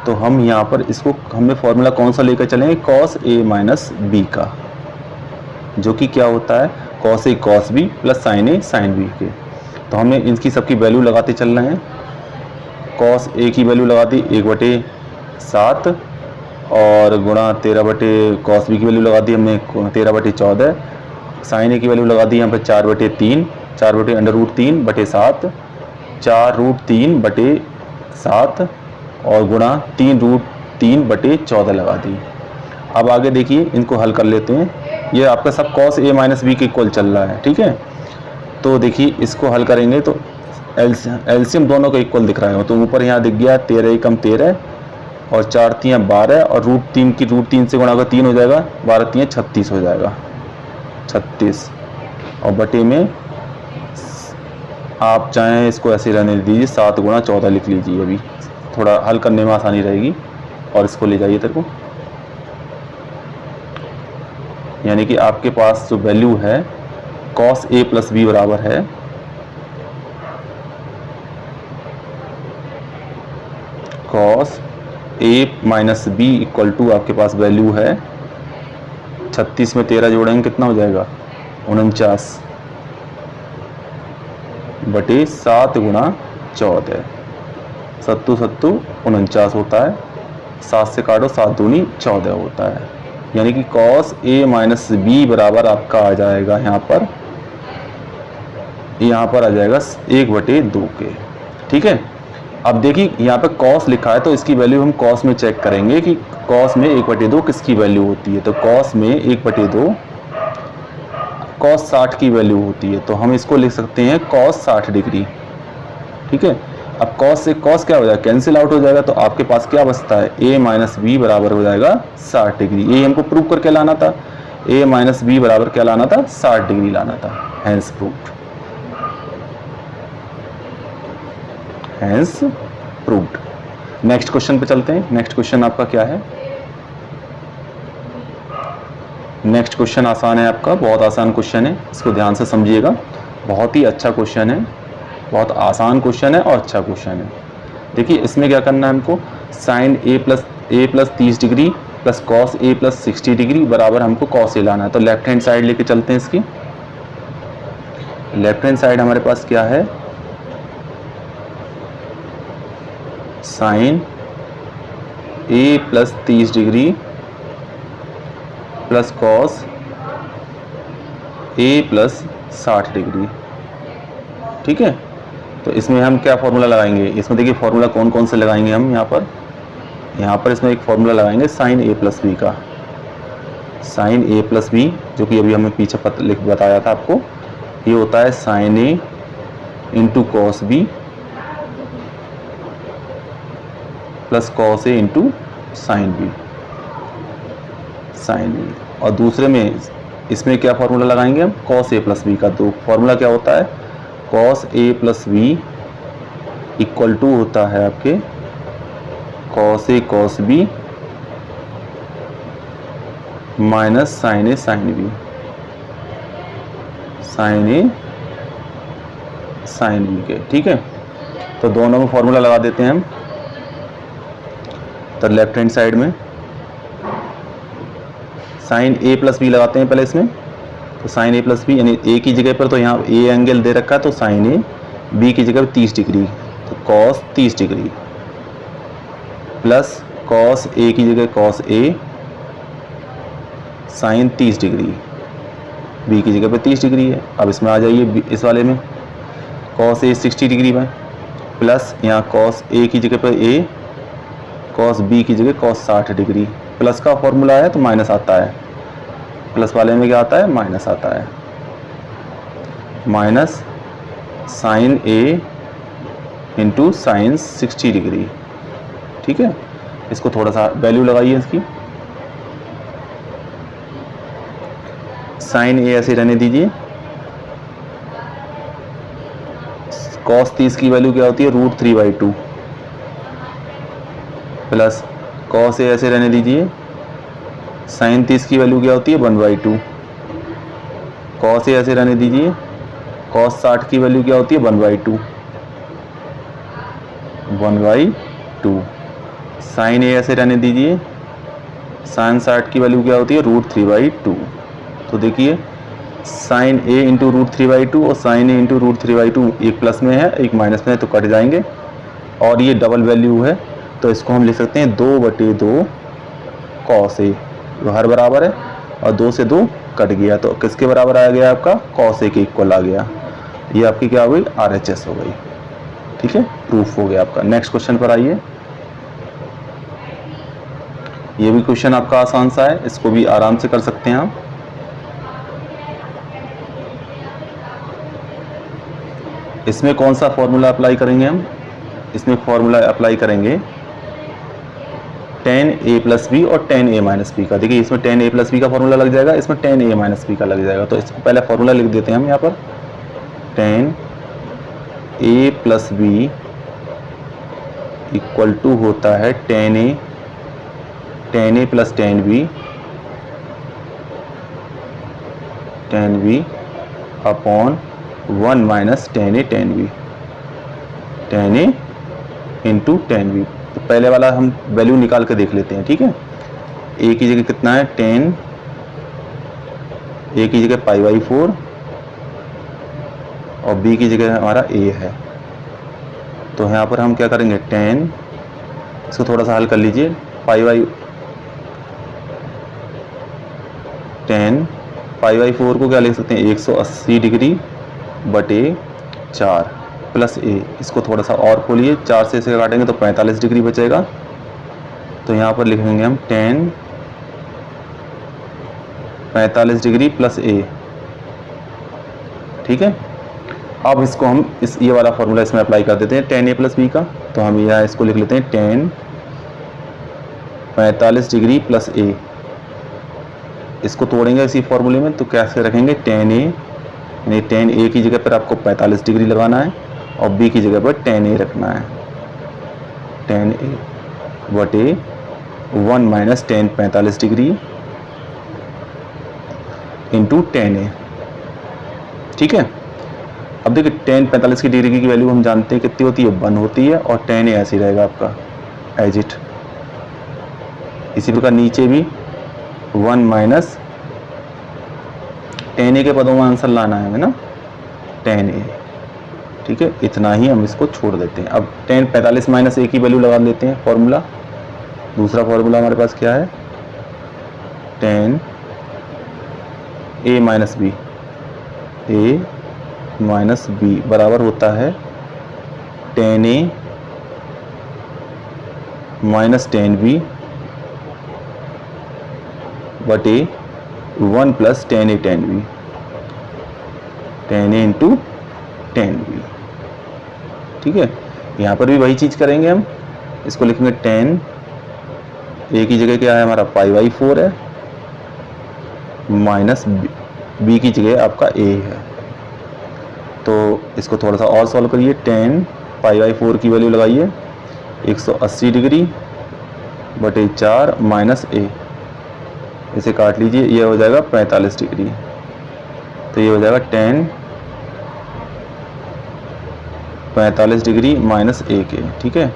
Speaker 1: तो हम यहाँ पर इसको हमें फॉर्मूला कौन सा लेकर चलेंगे, cos a माइनस बी का, जो कि क्या होता है cos a cos b plus sin a sin b के। तो हमें इनकी सबकी वैल्यू लगाते चल रहे हैं। cos a की वैल्यू लगा दी 1/7 और गुणा 13 cos b की वैल्यू लगा दी हमने 13/14, sin a की वैल्यू लगा दी यहाँ पर 4/3, 4/√3/7, 4√3/7 और गुणा 3√3/14 लगा दी। अब आगे देखिए, इनको हल कर लेते हैं। ये आपका सब cos a माइनस बी के इक्वल चल रहा है, ठीक है। तो देखिए इसको हल करेंगे तो एलसीएम दोनों का इक्वल दिख रहा है। तो ऊपर यहाँ दिख गया 13 कम 13 और 4 3 12 और √3 की √3 से गुणा कर 3 हो जाएगा, 12 3 36 हो जाएगा, 36। और बटे में आप चाहें इसको ऐसे रहने दीजिए, 7 गुणा 14 लिख लीजिए, अभी थोड़ा हल करने में आसानी रहेगी। और इसको ले जाइए तेरे को, यानी कि आपके पास जो वैल्यू है cos a प्लस बी बराबर है cos a minus B equal to, आपके पास वैल्यू है 36 में 13 जोड़ेंगे कितना हो जाएगा, 49 बटे 7 गुणा 14, 7 7 49 होता है, 7 से काटो 7 दूनी 14 होता है। यानी कि cos a माइनस बी बराबर आपका आ जाएगा यहाँ पर आ जाएगा 1/2 के, ठीक है। अब देखिए यहाँ पे cos लिखा है तो इसकी वैल्यू हम cos में चेक करेंगे कि cos में 1/2 किसकी वैल्यू होती है। तो cos में 1/2 cos 60 की वैल्यू होती है, तो हम इसको लिख सकते हैं cos 60 डिग्री, ठीक है। अब cos से cos क्या हो जाएगा, कैंसिल आउट हो जाएगा। तो आपके पास क्या बचता है, a माइनस बी बराबर हो जाएगा 60 डिग्री। ये हमको प्रूव करके लाना था, a माइनस बी बराबर क्या लाना था, 60 डिग्री लाना था। Hence proved, hence proved. Next question पे चलते हैं। नेक्स्ट क्वेश्चन आपका क्या है, नेक्स्ट क्वेश्चन आसान है आपका, बहुत आसान क्वेश्चन है, इसको ध्यान से समझिएगा। बहुत ही अच्छा क्वेश्चन है, बहुत आसान क्वेश्चन है और अच्छा क्वेश्चन है। देखिए इसमें क्या करना है हमको, sine a plus 30 degree plus cos a plus 60 degree बराबर हमको cos a लाना है। तो लेफ्ट हैंड साइड लेके चलते हैं इसकी। लेफ्ट हैंड साइड हमारे पास क्या है, sine a plus 30 degree plus cos a plus 60 degree, ठीक है। तो इसमें हम क्या फॉर्मूला लगाएंगे, इसमें देखिए फॉर्मूला कौन कौन से लगाएंगे हम यहाँ पर इसमें एक फॉर्मूला लगाएंगे साइन a प्लस बी का। साइन a प्लस बी जो कि अभी हमने पीछे बताया था आपको, ये होता है sine a into cos B plus cos A into sine B, और दूसरे में इसमें क्या फॉर्मूला लगाएंगे हम, कॉस ए प्लस बी का। तो फॉर्मूला क्या होता है, cos A plus B equal to होता है आपके कॉस ए कॉस बी माइनस साइन ए साइन बी, साइन ए साइन बी के। ठीक है, तो दोनों में फॉर्मूला लगा देते हैं हम। तो लेफ्ट हैंड साइड में साइन ए प्लस बी लगाते हैं पहले इसमें। तो साइन ए प्लस बी यानी ए की जगह पर तो यहाँ ए एंगल दे रखा है, तो साइन ए, बी की जगह पर 30 डिग्री, तो कॉस 30 डिग्री प्लस कॉस ए की जगह cos A sign 30 degree, B की जगह पे 30 डिग्री है। अब इसमें आ जाइए इस वाले में, कॉस ए 60 डिग्री में प्लस यहाँ कॉस ए की जगह पर ए, कॉस बी की जगह कॉस 60 डिग्री। प्लस का फॉर्मूला है तो माइनस आता है, प्लस वाले में क्या आता है, माइनस आता है। माइनस साइन ए इंटू साइन 60 डिग्री। ठीक है, इसको थोड़ा सा वैल्यू लगाइए इसकी। साइन ए ऐसे रहने दीजिए, कॉस 30 की वैल्यू क्या होती है, √3/2 प्लस कॉस ए ऐसे रहने दीजिए, साइन 30 की वैल्यू क्या होती है, 1/2। कॉस ए ऐसे रहने दीजिए, कॉस 60 की वैल्यू क्या होती है, 1/2, 1/2। साइन ए ऐसे रहने दीजिए, साइन 60 की वैल्यू क्या होती है, √3/2। तो देखिए साइन ए इंटू √3/2 और साइन ए इंटू √3/2 एक प्लस में है एक माइनस में है, तो कट जाएंगे। और ये डबल वैल्यू है तो इसको हम लिख सकते हैं 2/2 कॉस ए, जो हर बराबर है, और 2 से 2 कट गया, तो किसके बराबर आ गया आपका, कॉस ए के इक्वल आ गया। ये आपकी क्या हो गई, RHS हो गई। ठीक है, प्रूफ हो गया आपका। नेक्स्ट क्वेश्चन पर आइए। ये भी क्वेश्चन आपका आसान सा है, इसको भी आराम से कर सकते हैं आप। इसमें कौन सा फॉर्मूला अप्लाई करेंगे हम, इसमें फॉर्मूला अप्लाई करेंगे tan a प्लस बी और tan a माइनस बी का। देखिए इसमें tan a प्लस बी का फॉर्मूला लग जाएगा, इसमें tan a माइनस बी का लग जाएगा। तो इसको पहले फॉर्मूला लिख देते हैं हम यहाँ पर, tan a plus B equal to होता है tan a plus tan b upon 1 minus tan a into tan b। तो पहले वाला हम वैल्यू निकाल के देख लेते हैं। ठीक है, a की जगह कितना है, tan, a की जगह π/4 और b की जगह हमारा a है। तो यहाँ पर हम क्या करेंगे, tan, इसको थोड़ा सा हल कर लीजिए, π/4 को क्या लिख सकते हैं, 180 डिग्री बटे 4 प्लस a, इसको थोड़ा सा और खोलिए, 4 से इसे काटेंगे तो 45 डिग्री बचेगा। तो यहाँ पर लिखेंगे हम tan 45 डिग्री प्लस a। ठीक है, अब इसको हम ये वाला फॉर्मूला इसमें अप्लाई कर देते हैं tan a प्लस बी का। तो हम यहाँ इसको लिख लेते हैं tan 45 डिग्री प्लस a। इसको तोड़ेंगे इसी फॉर्मूले में, तो कैसे रखेंगे, tan a, यानी tan a की जगह पर आपको 45 डिग्री लगाना है और b की जगह पर tan a रखना है, tan a बटे 1 minus tan 45 degree into tan a। ठीक है, अब देखिए tan 45 की डिग्री की वैल्यू हम जानते हैं कितनी होती है, 1 होती है, और tan a ऐसे ही रहेगा आपका एज इट। इसी प्रकार नीचे भी 1 माइनस tan a के पदों में आंसर लाना है ना, tan a। ठीक है, इतना ही हम इसको छोड़ देते हैं। अब tan 45 माइनस a की वैल्यू लगा देते हैं फॉर्मूला। दूसरा फॉर्मूला हमारे पास क्या है, tan a minus B, a minus B बराबर होता है tan a minus tan b बटे 1 plus tan a tan b, tan a into tan b। ठीक है, यहाँ पर भी वही चीज़ करेंगे हम, इसको लिखेंगे tan a की जगह क्या है हमारा π/4 है, माइनस b की जगह आपका a है। तो इसको थोड़ा सा और सॉल्व करिए, tan π/4 की वैल्यू लगाइए 180 डिग्री बटे 4 माइनस ए, इसे काट लीजिए, ये हो जाएगा 45 डिग्री। तो ये हो जाएगा 10 45 डिग्री माइनस ए के। ठीक है,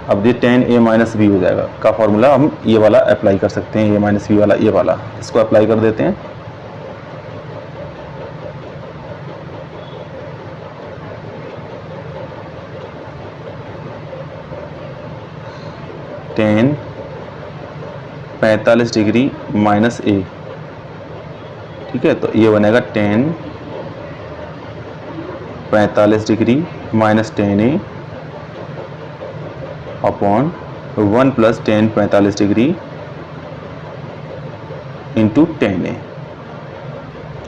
Speaker 1: अब ये 10 ए माइनस बी हो जाएगा का फॉर्मूला हम ये वाला अप्लाई कर सकते हैं, ए माइनस बी वाला, ये वाला, इसको अप्लाई कर देते हैं। टेन 45 डिग्री माइनस ए। ठीक है, तो ये बनेगा 10 45 डिग्री माइनस 10 ए अपॉन 1 प्लस 10 45 डिग्री इंटू 10 ए।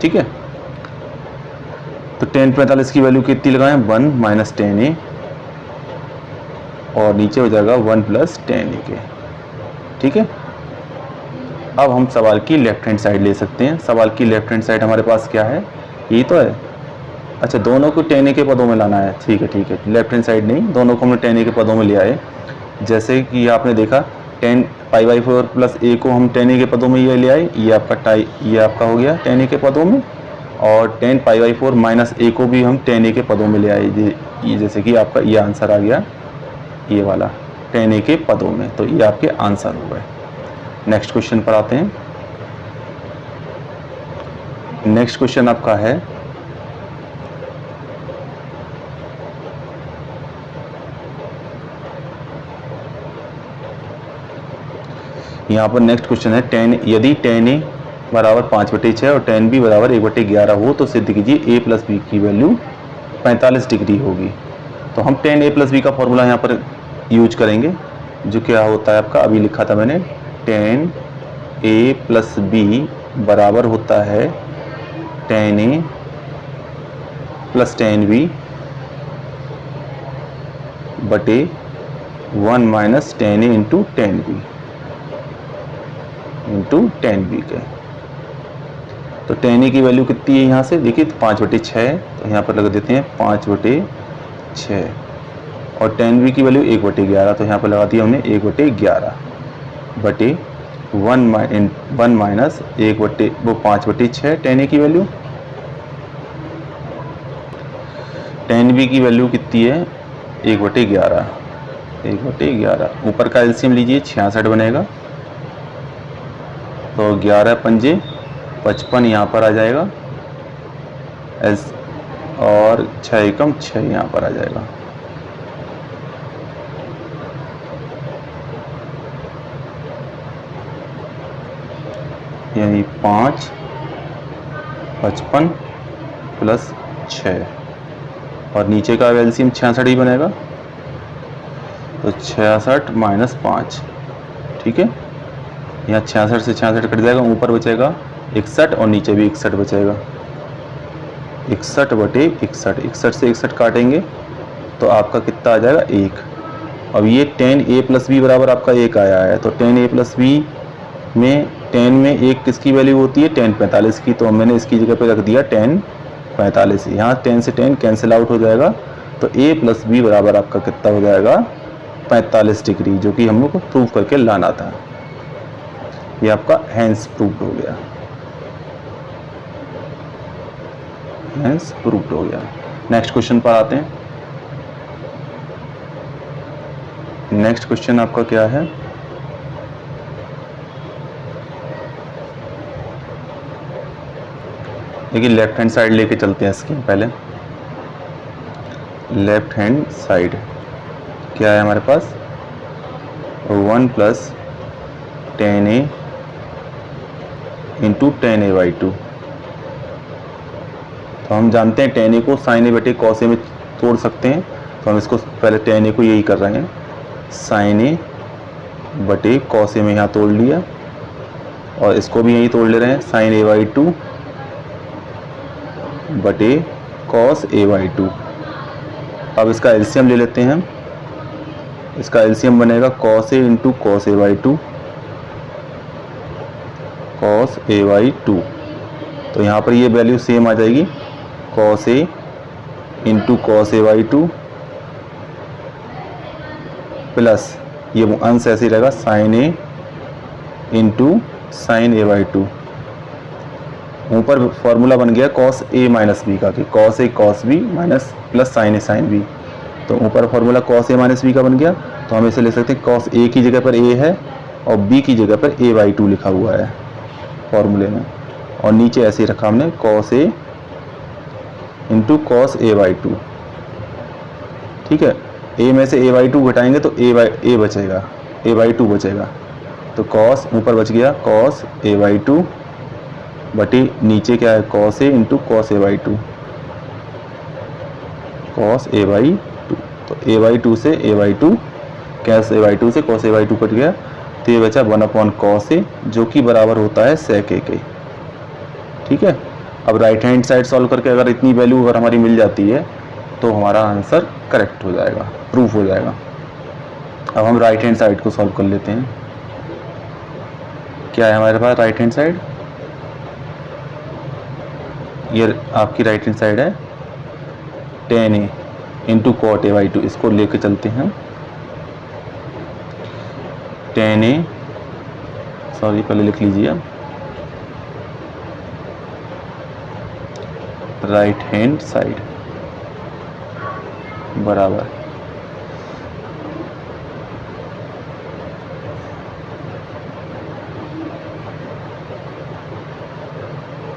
Speaker 1: ठीक है, तो 10 45 की वैल्यू कितनी लगाएं, 1 माइनस 10 ए, और नीचे हो जाएगा 1 प्लस 10 ए के। ठीक है, अब हम सवाल की लेफ्ट हैंड साइड ले सकते हैं। सवाल की लेफ्ट हैंड साइड हमारे पास क्या है, ये तो है। अच्छा, दोनों को 10 ए के पदों में लाना है। ठीक है, ठीक है, लेफ्ट हैंड साइड नहीं, दोनों को हमने 10 ए के पदों में ले आए। जैसे कि आपने देखा 10 पाई बाई 4 प्लस ए को हम 10 ए के पदों में ये ले आए, ये आपका हो गया 10 ए के पदों में, और 10 पाई बाई 4 माइनस ए को भी हम 10 ए के पदों में ले आए। ये जैसे कि आपका ये आंसर आ गया, ये वाला 10 ए के पदों में। तो ये आपके आंसर हो गए। नेक्स्ट क्वेश्चन पर आते हैं। नेक्स्ट क्वेश्चन आपका है, यहाँ पर नेक्स्ट क्वेश्चन है 10 यदि 10 ए बराबर 5/6 और 10 बी बराबर 1/11 हो तो सिद्ध कीजिए ए प्लस बी की वैल्यू 45 डिग्री होगी। तो हम 10 ए प्लस बी का फॉर्मूला यहाँ पर यूज करेंगे, जो क्या होता है आपका, अभी लिखा था मैंने, 10 ए प्लस बी बराबर होता है 10 ए प्लस 10 बी बटे 1 माइनस 10 ए इंटू 10 बी इंटू 10 बी के। तो 10 ए की वैल्यू कितनी है यहाँ से देखिए, 5/6, तो यहाँ पर लगा देते हैं 5/6, और 10 बी की वैल्यू 1/11, तो यहाँ पर लगा दिया हमने 1/11 बटे 1 माइनस 5/6 10 ए की वैल्यू। 10 बी की वैल्यू कितनी है, 1/11, 1/11। ऊपर का एलसीएम लीजिए, 66 बनेगा, तो 11 पंजे 55 यहाँ पर आ जाएगा, और 6 एकम 6 यहाँ पर आ जाएगा। यानी 5 55 प्लस 6, और नीचे का एलसीएम 66 ही बनेगा, तो 66 माइनस 5। ठीक है, यहाँ 66 से 66 कट जाएगा, ऊपर बचेगा 61 और नीचे भी 61 बचेगा, 61 बटे 61, 61 से 61 काटेंगे तो आपका कितना आ जाएगा, 1। अब ये 10 ए प्लस बी बराबर आपका 1 आया है, तो 10 ए प्लस बी में 10 में 1 किसकी वैल्यू होती है, 10 45 की, तो मैंने इसकी जगह पे रख दिया 10 45। यहाँ 10 से 10 कैंसिल आउट हो जाएगा, तो ए प्लस बी बराबर आपका कितना हो जाएगा, 45 डिग्री, जो कि हम लोग को प्रूव करके लाना था। ये आपका हैंस प्रूव्ड हो गया, हैंस प्रूव्ड हो गया। नेक्स्ट क्वेश्चन पर आते हैं। नेक्स्ट क्वेश्चन आपका क्या है, देखिए लेफ्ट हैंड साइड लेके चलते हैं इसकी। पहले लेफ्ट हैंड साइड क्या है हमारे पास, 1 plus 10 A into 10 A by 2। तो हम जानते हैं 10 ए को साइन ए बटे कॉस ए में तोड़ सकते हैं, तो हम इसको पहले 10 ए को यही कर रहे हैं, साइन ए बटे कॉस ए में यहाँ तोड़ लिया, और इसको भी यही तोड़ ले रहे हैं, साइन ए बाई 2 बटे कॉस ए बाई 2। अब इसका एलसीएम ले लेते हैं हम, इसका एलसीएम बनेगा cos A into cos A by 2, cos A by 2। तो यहाँ पर ये वैल्यू सेम आ जाएगी, cos A into cos A by 2 plus ये अंश ऐसे ही रहेगा sine A into sine A by two. ऊपर फॉर्मूला बन गया कॉस ए माइनस बी का, कि कॉस ए cos B minus plus sine ए साइन बी। तो ऊपर फॉर्मूला कॉस ए माइनस बी का बन गया, तो हम इसे ले सकते हैं कॉस ए की जगह पर ए है और बी की जगह पर ए बाई टू लिखा हुआ है फॉर्मूले में, और नीचे ऐसे ही रखा हमने cos A into cos A by two. ठीक है, ए में से ए बाई टू घटाएंगे तो ए बचेगा, ए बाई टू बचेगा। तो कॉस ऊपर बच गया कॉस ए बाई टू बटे नीचे क्या है cos A into cos A by two, cos A by two. तो ए बाई टू से a by two, cos A by two से cos A by two cut गया, तो ये बचा 1 अपॉन कॉस ए, जो कि बराबर होता है सेक ए के। ठीक है, अब राइट हैंड साइड सॉल्व करके अगर इतनी वैल्यू अगर हमारी मिल जाती है तो हमारा आंसर करेक्ट हो जाएगा, प्रूफ हो जाएगा। अब हम राइट हैंड साइड को सॉल्व कर लेते हैं। क्या है हमारे पास राइट हैंड साइड? ये आपकी राइट हैंड साइड है tan A into cot A by two. इसको लेके चलते हैं, tan ए, सॉरी पहले लिख लीजिए, राइट हैंड साइड बराबर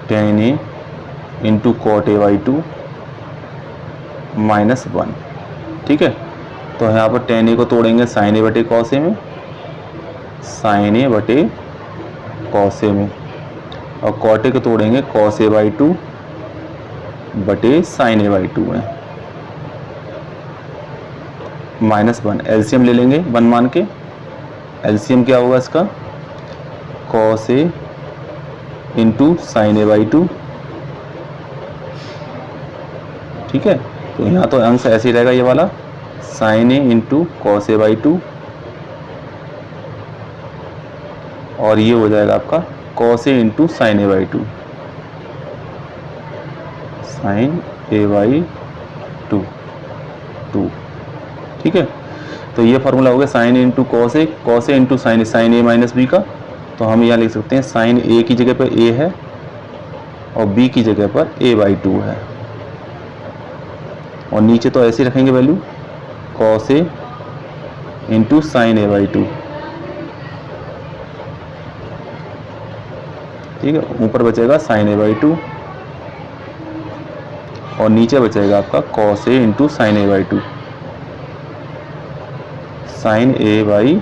Speaker 1: tan A into cot A by two minus 1। ठीक है, तो यहाँ पर tan ए को तोड़ेंगे साइन ए बटे कॉस ए में, साइन ए बटे कॉस ए में, और कॉट ए को तोड़ेंगे कॉस ए बाई टू बटे साइन ए बाई टू में, माइनस 1। एलसीएम ले लेंगे 1 मान के। एलसीएम क्या होगा इसका? Cos A into sine A by two. ठीक है, तो यहाँ तो अंश ऐसे ही रहेगा ये वाला, sine A into cos A by two, और ये हो जाएगा आपका cos A into sine A by two, sine A by two. ठीक है, तो ये फार्मूला हो गया साइन ए इंटू कॉस ए इंटू साइन ए माइनस बी का। तो हम यहाँ लिख सकते हैं साइन ए की जगह पर ए है और बी की जगह पर ए बाई टू है, और नीचे तो ऐसे रखेंगे value cos A into sine A by two. ठीक है, ऊपर बचेगा साइन ए बाई टू और नीचे बचेगा आपका cos A into sine A by two, sine A by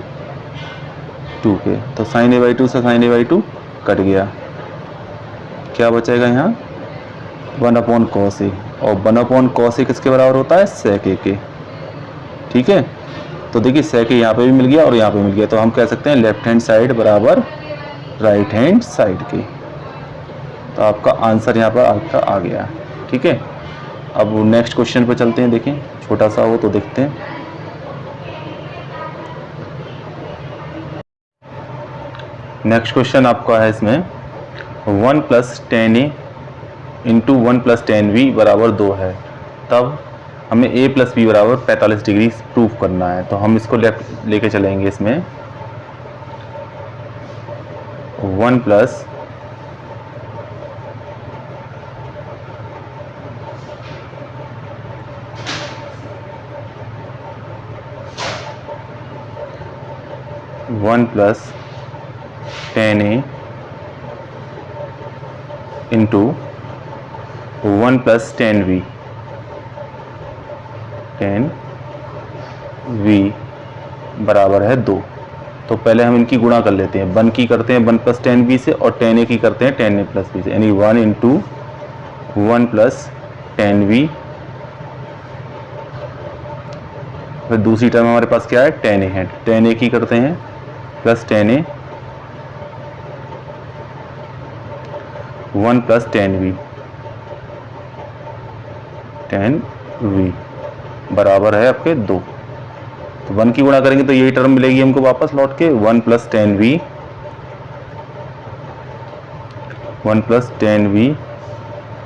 Speaker 1: two के। तो साइन ए बाई टू से sine A by two cut गया, क्या बचेगा यहाँ 1 अपॉन कॉस ए, और 1 अपॉन कॉस ए किसके बराबर होता है? सेक ए के। ठीक है, तो देखिए सेक ए यहाँ पे भी मिल गया और यहाँ पे मिल गया, तो हम कह सकते हैं लेफ्ट हैंड साइड बराबर राइट हैंड साइड के। तो आपका आंसर यहाँ पर आपका आ गया। ठीक है, अब नेक्स्ट क्वेश्चन पे चलते हैं, देखें छोटा सा हो तो देखते हैं। नेक्स्ट क्वेश्चन आपका है इसमें 1 plus tan A into 1 plus tan B बराबर 2 है, तब हमें a प्लस बी बराबर 45 डिग्री प्रूफ करना है। तो हम इसको लेफ्ट लेके चलेंगे, इसमें 1 plus tan A into 1 plus tan v बराबर है 2। तो पहले हम इनकी गुणा कर लेते हैं, 1 की करते हैं 1 प्लस tan v से और tan a की करते हैं tan a प्लस v से, यानी 1 इंटू 1 प्लस tan v। फिर दूसरी टर्म हमारे पास क्या है? tan a है, tan a की करते हैं plus tan a 1 plus tan v बराबर है आपके 2। तो 1 की गुणा करेंगे तो यही टर्म मिलेगी हमको वापस लौट के 1 प्लस tan v,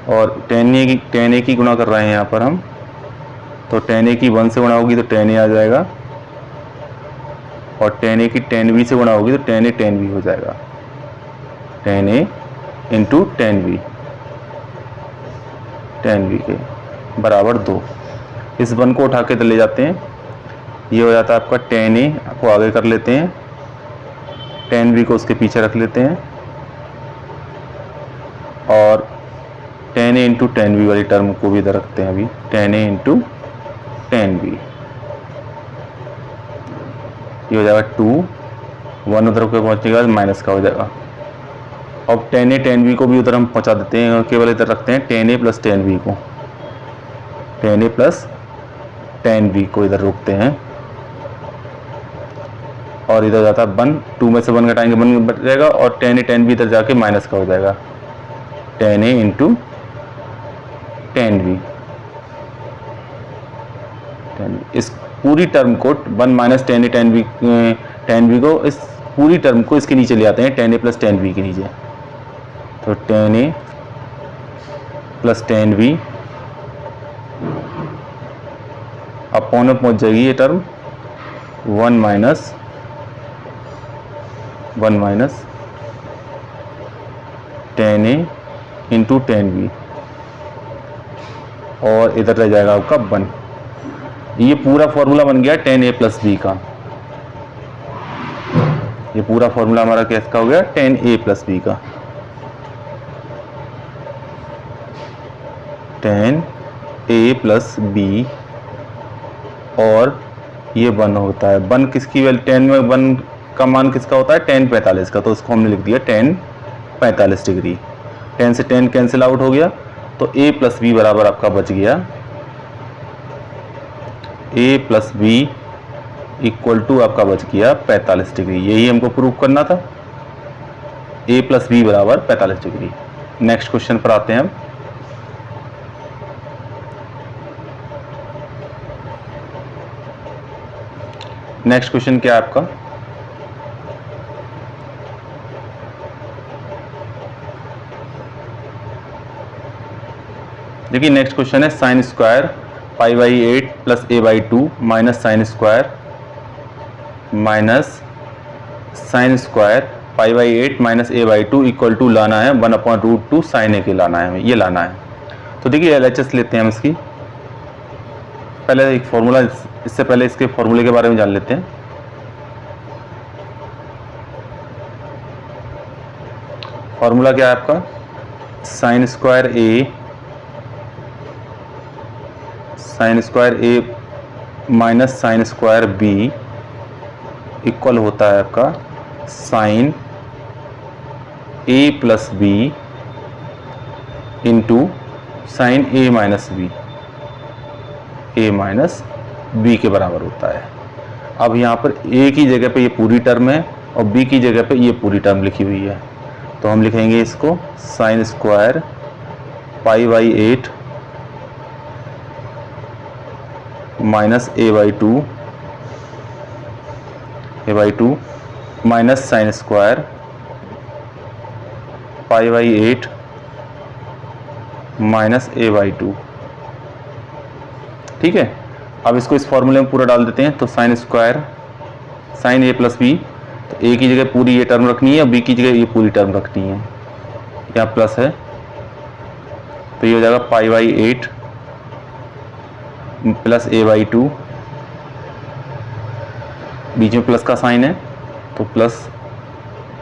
Speaker 1: और tan a की गुणा कर रहे हैं यहाँ पर हम, तो tan a की 1 से गुणा होगी तो tan a आ जाएगा और टेन ए की टेन बी से गुणा होगी तो टेन ए टेन बी हो जाएगा, ten A into tan B के बराबर 2। इस वन को उठा के तो ले जाते हैं, ये हो जाता है आपका टेन ए को आगे कर लेते हैं, टेन बी को उसके पीछे रख लेते हैं और ten A into tan B वाली टर्म को भी इधर रखते हैं अभी, ten A into tan B, ये हो जाएगा 2, 1 उधर पे पहुँचने के बाद माइनस का हो जाएगा। अब टेन ए टेन बी को भी उधर हम पहुँचा देते हैं और केवल इधर रखते हैं ten A plus tan B को, ten A plus tan B को इधर रोकते हैं और इधर जाता है 1, 2 में से 1 घटाएंगे 1 बच जाएगा और टेन ए टेन बी इधर जाके माइनस का हो जाएगा, ten A into tan B. इस पूरी टर्म को 1 minus tan A tan B को इस पूरी टर्म को इसके नीचे ले आते हैं, ten A plus tan B के नीचे, तो ten A plus tan B upon में पहुंच जाएगी ये term 1 minus tan A into tan B और इधर रह जाएगा आपका 1। ये पूरा फॉर्मूला बन गया टेन ए प्लस बी का, ये पूरा फॉर्मूला हमारा किसका हो गया, टेन ए प्लस बी का, टेन ए प्लस बी और ये 1 होता है। 1 किसकी वैल्यू, 10 में 1 का मान किसका होता है, tan 45 का, तो उसको हमने लिख दिया tan 45 डिग्री। 10 से 10 कैंसिल आउट हो गया तो a प्लस बी बराबर आपका बच गया a plus B equal to आपका बच गया 45 डिग्री। यही हमको प्रूव करना था, a प्लस बी बराबर 45 डिग्री। नेक्स्ट क्वेश्चन पर आते हैं हम। नेक्स्ट क्वेश्चन क्या है आपका, देखिए नेक्स्ट क्वेश्चन है sine square pi by 8 plus A by 2 minus sine square pi by 8 minus A by 2 equal to लाना है 1/√2 साइन ए के लाना है, ये लाना है। तो देखिए LHS लेते हैं हम इसकी, पहले एक फॉर्मूला, इससे पहले इसके फॉर्मूले के बारे में जान लेते हैं। फॉर्मूला क्या है आपका, साइन स्क्वायर ए minus sine square b equal होता है आपका साइन ए प्लस बी इंटू साइन ए माइनस बी के बराबर होता है। अब यहाँ पर a की जगह पे ये पूरी टर्म है और b की जगह पे ये पूरी टर्म लिखी हुई है, तो हम लिखेंगे इसको sign square pi by 8 minus A by 2 minus sine square pi by 8 minus A by 2। ठीक है, अब इसको इस फॉर्मूले में पूरा डाल देते हैं। तो साइन स्क्वायर साइन ए प्लस बी, तो ए की जगह पूरी ये टर्म रखनी है और बी की जगह ये पूरी टर्म रखनी है, यहाँ प्लस है तो ये हो जाएगा पाई बाई 8 प्लस ए बाई 2, बीच में प्लस का साइन है तो प्लस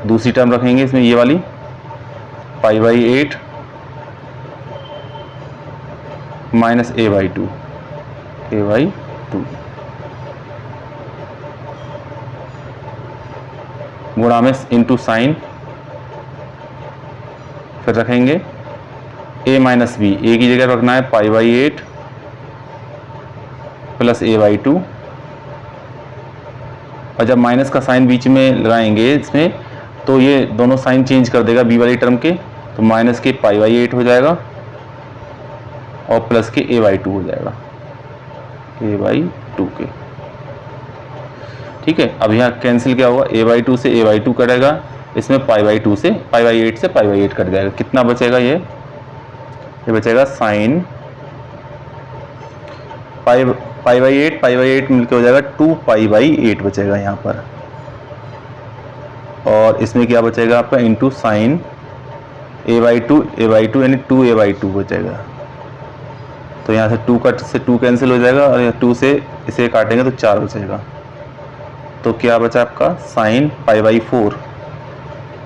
Speaker 1: दूसरी टर्म रखेंगे इसमें ये वाली पाई बाई 8 माइनस ए बाई 2 गुणा में इंटू साइन, फिर रखेंगे a माइनस बी, ए की जगह रखना है पाई बाई 8 प्लस ए बाई 2, और जब माइनस का साइन बीच में लगाएंगे इसमें तो ये दोनों साइन चेंज कर देगा b वाली टर्म के, तो माइनस के पाई बाई 8 हो जाएगा और प्लस के a बाई 2 हो जाएगा, a बाई 2 के। ठीक है, अब यहाँ कैंसिल क्या होगा, a बाई 2 से a बाई 2 कटेगा, इसमें पाई बाई 2 से पाई बाई 8 से पाई बाई 8 कट जाएगा। कितना बचेगा, ये बचेगा साइन पाई बाई 8 मिलकर हो जाएगा 2 पाई बाई 8 बचेगा यहाँ पर। और इसमें क्या बचेगा आपका इंटू साइन a/2 यानी 2a/2 बचेगा। तो यहाँ से 2 कट से 2 कैंसिल हो जाएगा और 2 से इसे काटेंगे तो 4 बचेगा। तो क्या बचा आपका साइन π/4,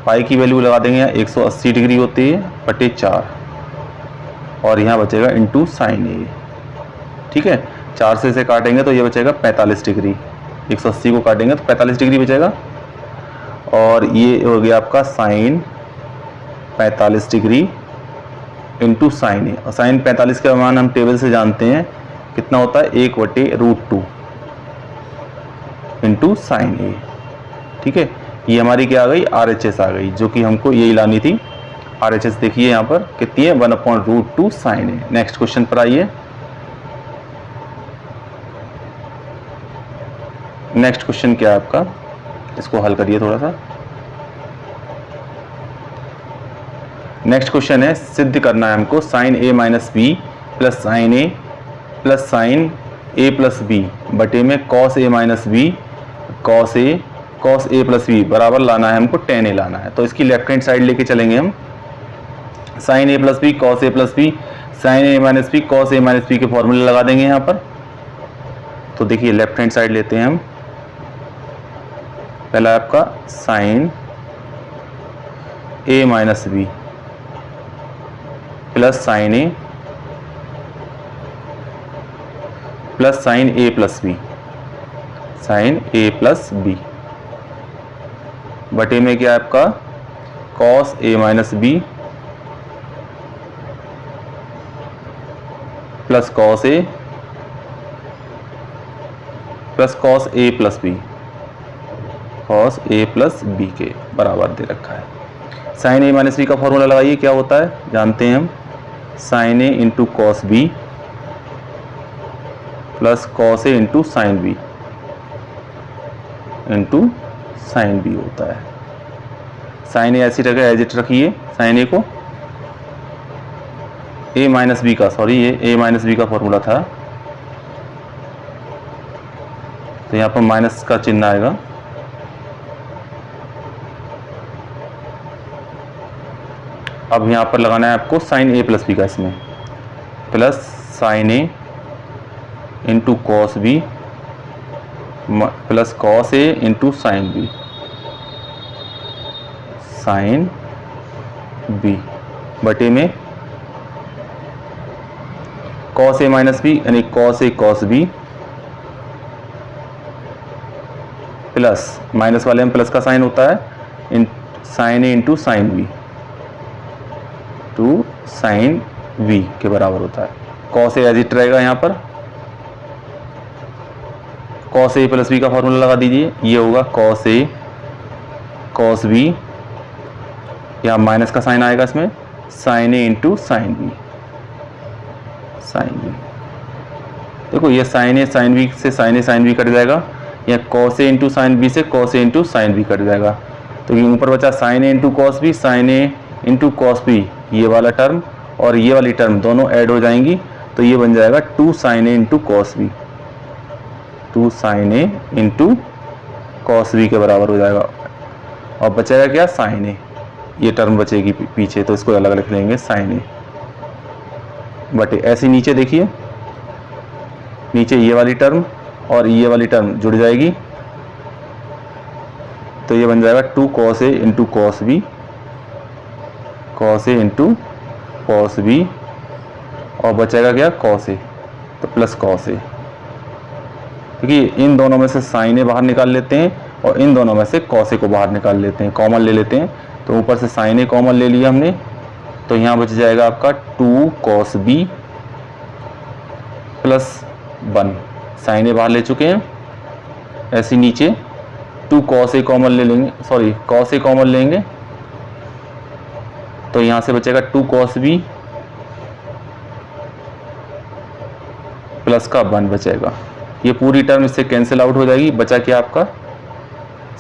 Speaker 1: पाई की वैल्यू लगा देंगे यहाँ 180 डिग्री होती है बटे 4 और यहाँ बचेगा इंटू साइन ए। ठीक है, 4 से इसे काटेंगे तो ये बचेगा 45 डिग्री, 180 को काटेंगे तो 45 डिग्री बचेगा और ये हो गया आपका साइन 45 डिग्री इंटू साइन ए। और साइन 45 का मान हम टेबल से जानते हैं कितना होता है 1/√2 इंटू साइन ए। ठीक है, ये हमारी क्या आ गई RHS आ गई, जो कि हमको यही लानी थी। RHS देखिए यहाँ पर कितनी है 1/√2 साइन ए। नेक्स्ट क्वेश्चन पर आइए। नेक्स्ट क्वेश्चन क्या है आपका, इसको हल करिए थोड़ा सा। नेक्स्ट क्वेश्चन है सिद्ध करना है हमको sine a minus B plus sine A plus sine a plus B बटे में cos a minus B cos a plus B बराबर लाना है हमको tan a लाना है। तो इसकी लेफ्ट हैंड साइड लेके चलेंगे हम। Sine a plus B cos a plus B sine a minus B cos a minus B के फॉर्मूले लगा देंगे यहाँ पर। तो देखिए लेफ्ट हैंड साइड लेते हैं हम। पहला आपका sine a minus B plus sine A plus sine A plus B sine A plus B बटे में क्या है आपका कॉस ए माइनस बी प्लस कॉस ए प्लस बी कॉस ए प्लस बी के बराबर दे रखा है। साइन ए माइनस बी का फॉर्मूला लगाइए, क्या होता है जानते हैं हम, साइन ए into cos B plus cos ए इंटू साइन बी होता है। साइन ए ऐसी जगह एज इट रखिए, साइन ए को ए माइनस बी का, सॉरी ये ए माइनस बी का फॉर्मूला था, तो यहाँ पर माइनस का चिन्ह आएगा। अब यहाँ पर लगाना है आपको साइन ए प्लस बी का, इसमें प्लस साइन ए into cos B plus cos ए इंटू साइन बी बटे में कॉस ए माइनस बी यानी कॉस ए कॉस बी प्लस माइनस वाले में प्लस का साइन होता है साइन ए into sine b two sine v के बराबर होता है। कॉस ए एज इट रहेगा, यहाँ पर कॉस ए प्लस बी का फॉर्मूला लगा दीजिए, ये होगा कॉस ए कॉस बी, यहाँ माइनस का साइन आएगा इसमें साइन ए इंटू साइन बी देखो ये साइन ए साइन बी से साइन ए साइन बी कट जाएगा, यहाँ cos A into sine B से कॉस ए इंटू साइन बी कट जाएगा। तो ये ऊपर बचा साइन ए इंटू कॉस बी साइन ए इंटू कॉस बी, ये वाला टर्म और ये वाली टर्म दोनों ऐड हो जाएंगी, तो ये बन जाएगा 2 साइन ए इंटू कॉस बी, 2 साइन ए इंटू कॉस बी के बराबर हो जाएगा। और बचेगा क्या साइन ए, ये टर्म बचेगी पीछे, तो इसको अलग रख लेंगे साइन ए बटे ऐसे नीचे देखिए, नीचे ये वाली टर्म और ये वाली टर्म जुड़ जाएगी, तो ये बन जाएगा 2 कॉस ए into cos b into cos b और बचेगा क्या कॉस ए, तो प्लस कॉस ए। देखिए इन दोनों में से साइन ए बाहर निकाल लेते हैं और इन दोनों में से कॉस ए को बाहर निकाल लेते हैं, कॉमन ले लेते हैं। तो ऊपर से साइन ए कॉमन ले लिया हमने, तो यहाँ बच जाएगा आपका 2 कॉस बी प्लस 1, साइन ए बाहर ले चुके हैं। ऐसे नीचे 2 कॉस ए कॉमन ले लेंगे, सॉरी कॉस ए कॉमन लेंगे, तो यहाँ से बचेगा 2 कॉस बी प्लस का 1 बचेगा। ये पूरी टर्म इससे कैंसिल आउट हो जाएगी, बचा क्या आपका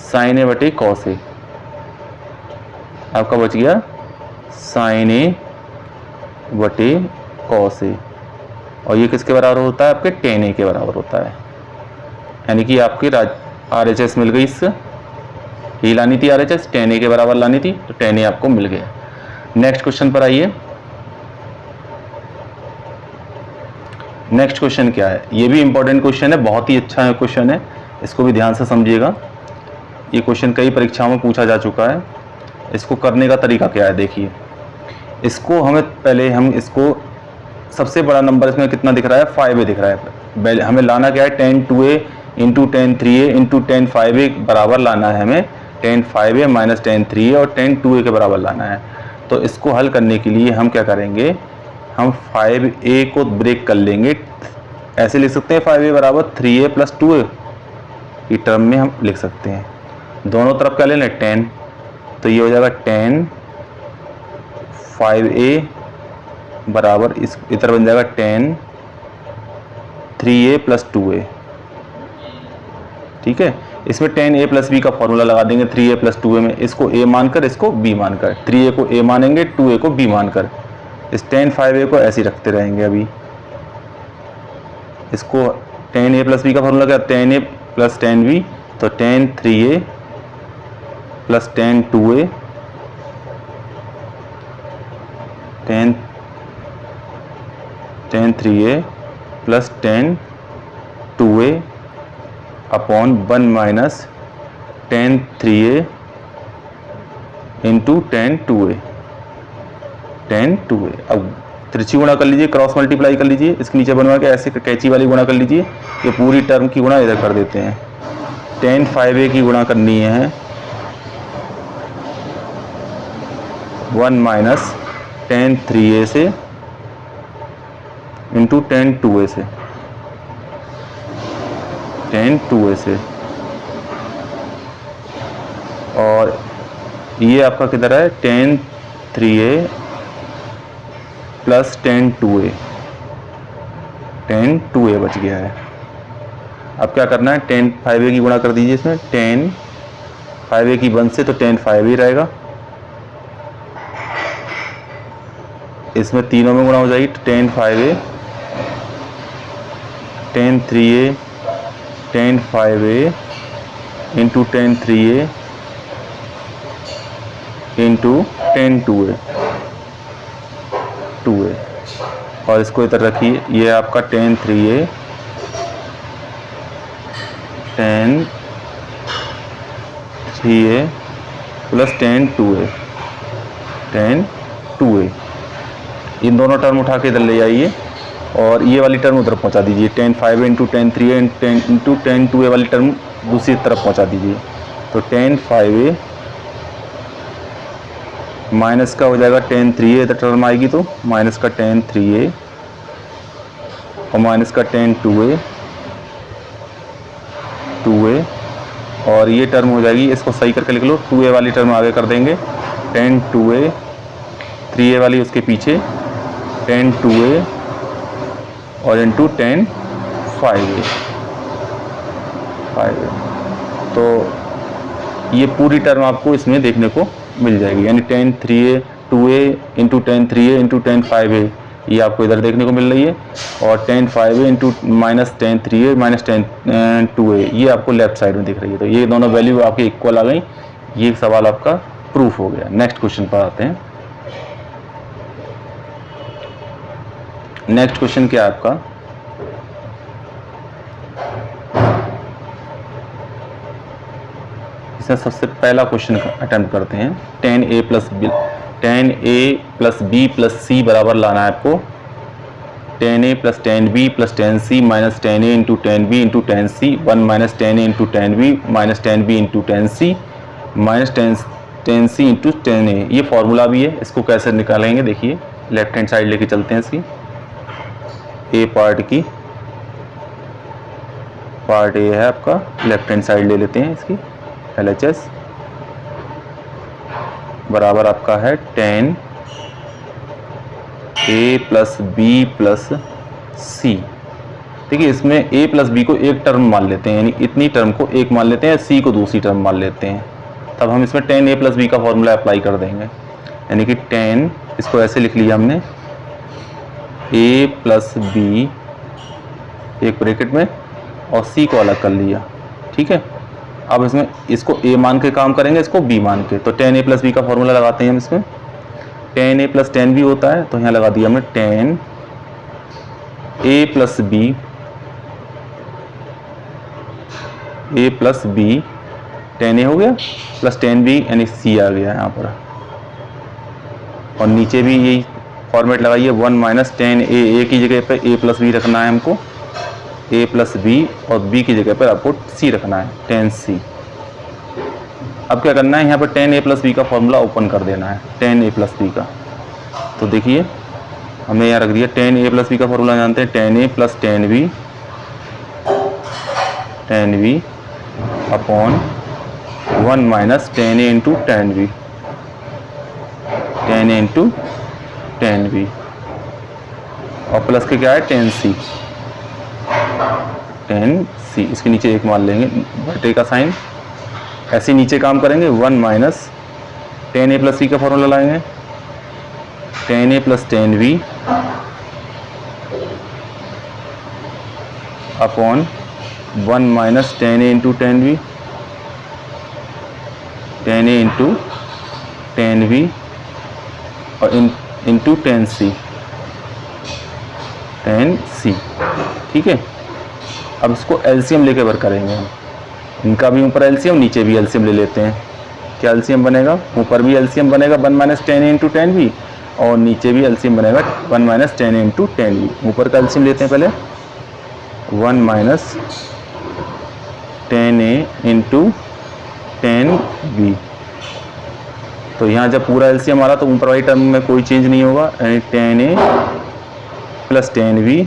Speaker 1: साइन ए बटे कॉस ए, आपका बच गया साइन ए बटे कॉस ए, और ये किसके बराबर होता है आपके टेन ए के बराबर होता है। यानी कि आपकी RHS मिल गई इस ये लानी थी RHS, tan A के बराबर लानी थी, तो tan A आपको मिल गया। नेक्स्ट क्वेश्चन पर आइए। नेक्स्ट क्वेश्चन क्या है, ये भी इंपॉर्टेंट क्वेश्चन है, बहुत ही अच्छा क्वेश्चन है, इसको भी ध्यान से समझिएगा। ये क्वेश्चन कई परीक्षाओं में पूछा जा चुका है। इसको करने का तरीका क्या है, देखिए। इसको हम इसको सबसे बड़ा नंबर इसमें कितना दिख रहा है, 5A दिख रहा है। हमें लाना क्या है, tan 2A into tan 3A into tan 5A बराबर लाना है हमें tan 5A minus tan 3A और tan 2A के बराबर लाना है। तो इसको हल करने के लिए हम क्या करेंगे, हम 5A को ब्रेक कर लेंगे, ऐसे लिख सकते हैं 5A बराबर 3A प्लस 2A की टर्म में हम लिख सकते हैं। दोनों तरफ क्या लेना है, tan, तो ये हो जाएगा tan 5A बराबर इस इधर बन जाएगा tan 3A प्लस 2A। ठीक है, इसमें tan A प्लस B का फॉर्मूला लगा देंगे 3A प्लस 2A में, इसको A मानकर इसको B मानकर, 3A को A मानेंगे 2A को B मानकर, इस tan 5A को ऐसे ही रखते रहेंगे। अभी इसको tan A प्लस B का फॉर्मूला क्या, tan A plus tan B, तो tan 3A plus tan 2A tan 3A plus tan 2A upon 1 minus tan 3A into tan 2A। अब त्रिची गुणा कर लीजिए, क्रॉस मल्टीप्लाई कर लीजिए, इसके नीचे बनवा के ऐसे कैची वाली गुणा कर लीजिए। ये पूरी टर्म की गुणा इधर कर देते हैं। tan 5A की गुणा करनी है 1 माइनस tan 3A से इंटू tan 2A से, tan 2A से, और ये आपका किधर है, tan 3A plus tan 2A, tan 2A बच गया है। अब क्या करना है, tan 5A की गुणा कर दीजिए इसमें, tan 5A की 1 से, तो tan 5A रहेगा, इसमें तीनों में गुणा हो जाएगी, tan 5A tan 3A tan 5A into tan 3A into tan 2A और इसको इधर रखिए, ये आपका tan 3A tan 3A plus tan 2A। इन दोनों टर्म उठा के इधर ले जाइए और ये वाली टर्म उधर पहुंचा दीजिए, tan 5A into tan 3A into tan 2A वाली टर्म दूसरी तरफ पहुंचा दीजिए। तो tan 5A माइनस का हो जाएगा tan 3A, इधर टर्म आएगी तो माइनस का tan 3A और माइनस का tan 2A और ये टर्म हो जाएगी, इसको सही करके लिख लो, 2A वाली टर्म आगे कर देंगे, tan 2A 3A वाली उसके पीछे tan 2A और इंटू tan 5A। तो ये पूरी टर्म आपको इसमें देखने को मिल जाएगी, यानी tan 3A 2A into tan 3A into tan 5A, ये आपको इधर देखने को मिल रही है, और tan 5A into minus tan 3A minus tan 2A ये आपको लेफ्ट साइड में दिख रही है। तो ये दोनों वैल्यू आपकी इक्वल आ गई, ये सवाल आपका प्रूफ हो गया। नेक्स्ट क्वेश्चन पर आते हैं। नेक्स्ट क्वेश्चन क्या है आपका, इसमें सबसे पहला क्वेश्चन अटेम्प्ट करते हैं। tan A plus B plus C बराबर लाना है आपको tan A plus tan B plus tan C minus tan A into tan B into tan C, 1 minus tan A into tan B minus tan B into tan C minus tan C into tan A। ये formula भी है, इसको कैसे निकालेंगे देखिए, left hand side लेके चलते हैं। इसकी A पार्ट A है आपका, लेफ्ट हैंड साइड ले लेते हैं इसकी, LHS बराबर आपका है tan A plus B plus C। देखिए इसमें A प्लस B को एक टर्म मान लेते हैं, यानी इतनी टर्म को एक मान लेते हैं, C को दूसरी टर्म मान लेते हैं, तब हम इसमें tan A प्लस B का फॉर्मूला अप्लाई कर देंगे, यानी कि tan, इसको ऐसे लिख लिया हमने, A प्लस B एक ब्रैकेट में और C को अलग कर लिया। ठीक है, अब इसमें इसको a मान के काम करेंगे, इसको b मान के। तो tan a प्लस बी का फॉर्मूला लगाते हैं हम इसमें। tan a plus tan b होता है, तो यहाँ लगा दिया हमने tan a plus b tan a हो गया प्लस tan b यानी c आ गया यहाँ पर। और नीचे भी यही फॉर्मेट लगाइए, 1 माइनस tan a की जगह पे a प्लस बी रखना है हमको, a प्लस बी, और b की जगह पर आपको c रखना है, tan c। अब क्या करना है, यहाँ पर tan a प्लस बी का फॉर्मूला ओपन कर देना है, tan a प्लस बी का। तो देखिए हमने यहाँ रख दिया tan a प्लस बी का फॉर्मूला जानते हैं, tan a plus tan b upon 1 minus tan a into tan b, tan a into tan b, और प्लस के क्या है tan c। इसके नीचे एक मान लेंगे, बटे का साइन, ऐसे नीचे काम करेंगे। 1 minus tan a plus c का फॉर्मूला लाएंगे, tan a plus tan b upon 1 minus tan a into tan b, tan a into tan b, और इंटू tan c, ठीक है। अब इसको एलसीएम लेके वर्क करेंगे हम, इनका भी ऊपर एलसीएम, नीचे भी एलसीएम ले लेते हैं। क्या एलसीएम बनेगा, ऊपर भी एलसीएम बनेगा 1 minus tan a into tan b, और नीचे भी एलसीएम बनेगा 1 minus tan a into tan b। ऊपर का एलसीएम लेते हैं पहले, 1 minus tan a into tan b। तो यहाँ जब पूरा एलसीएम आ रहा तो ऊपर वाली टर्म में कोई चेंज नहीं होगा, यानी tan a plus tan b,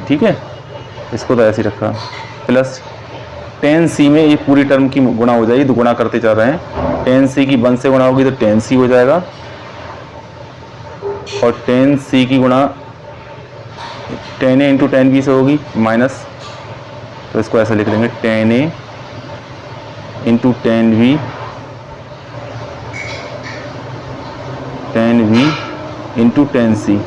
Speaker 1: ठीक है। इसको तो ऐसे ही रखा, प्लस tan c में ये पूरी टर्म की गुणा हो जाएगी, गुणा करते चल रहे हैं। tan c की 1 से गुणा होगी तो tan c हो जाएगा, और tan c की गुणा tan a into tan b से होगी माइनस, तो इसको ऐसे लिख देंगे tan a into tan b into tan c,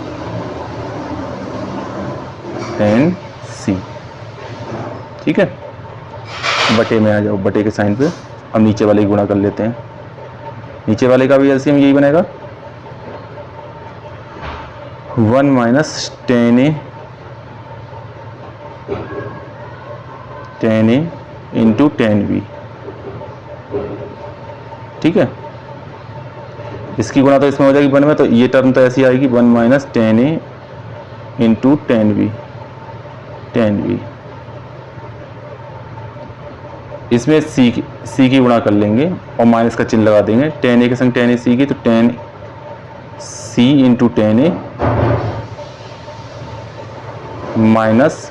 Speaker 1: ठीक है। बटे में आ जाओ, बटे के साइन पे हम नीचे वाले की गुणा कर लेते हैं। नीचे वाले का भी एलसीएम यही बनेगा, 1 minus tan a into tan b, ठीक है। इसकी गुणा तो इसमें हो जाएगी 1 में, तो ये टर्म तो ऐसी आएगी 1 minus tan a into tan b, इसमें c की गुणा कर लेंगे और माइनस का चिन्ह लगा देंगे, tan a के संग tan a c की, तो tan c into tan a minus,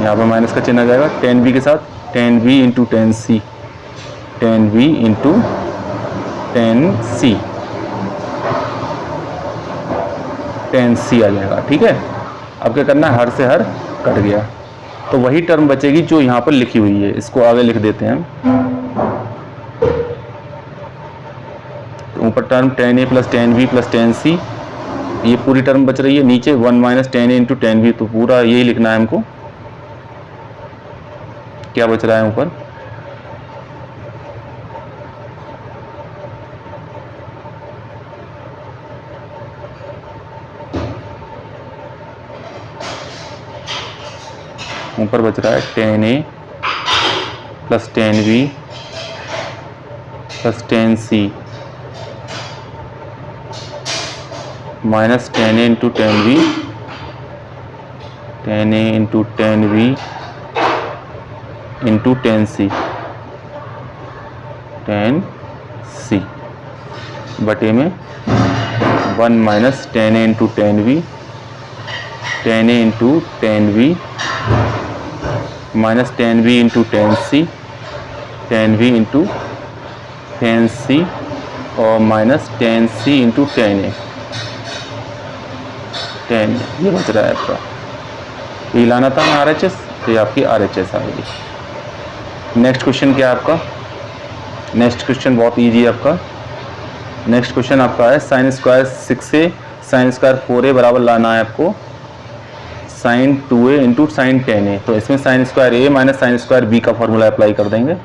Speaker 1: यहाँ पर माइनस का चिन्ह आ जाएगा, tan b के साथ tan b into tan c, tan b into tan c आ जाएगा, ठीक है। अब क्या करना है, हर से हर कट गया, तो वही टर्म बचेगी जो यहाँ पर लिखी हुई है। इसको आगे लिख देते हैं, तो ऊपर term tan a plus tan b plus tan c, ये पूरी टर्म बच रही है। नीचे 1 minus tan a into tan b, तो पूरा यही लिखना है हमको। क्या बच रहा है ऊपर, ऊपर बच रहा है tan a plus tan b plus tan c minus tan a into tan b, tan a into tan b into tan c, बटे में 1 minus tan a into tan b, tan a into tan b minus tan b into tan b into tan c, और minus tan c into tan a, ये बच रहा है आपका। ये लाना था ना RHS, तो ये आपकी RHS आएगी। नेक्स्ट क्वेश्चन क्या है आपका, नेक्स्ट क्वेश्चन बहुत इजी है आपका। नेक्स्ट क्वेश्चन आपका है sin square 6a sin square 4a बराबर लाना है आपको sign 2a into sine 10a, तो इसमें sine square a minus sine square b का फॉर्मूला अप्लाई कर देंगे।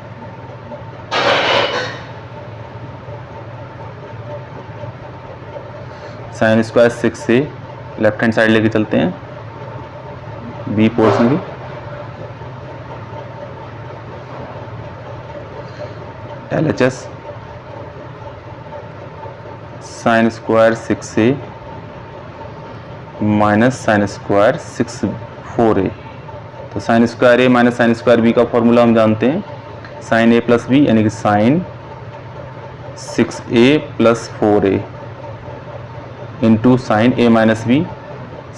Speaker 1: Sine square 6a left hand side लेके चलते हैं b पोर्शन की, LHS sine square 6a minus sine square 4a, तो sine square a minus sine square b का formula हम जानते हैं, साइन a प्लस b यानी कि sine 6a plus 4a into sine a minus b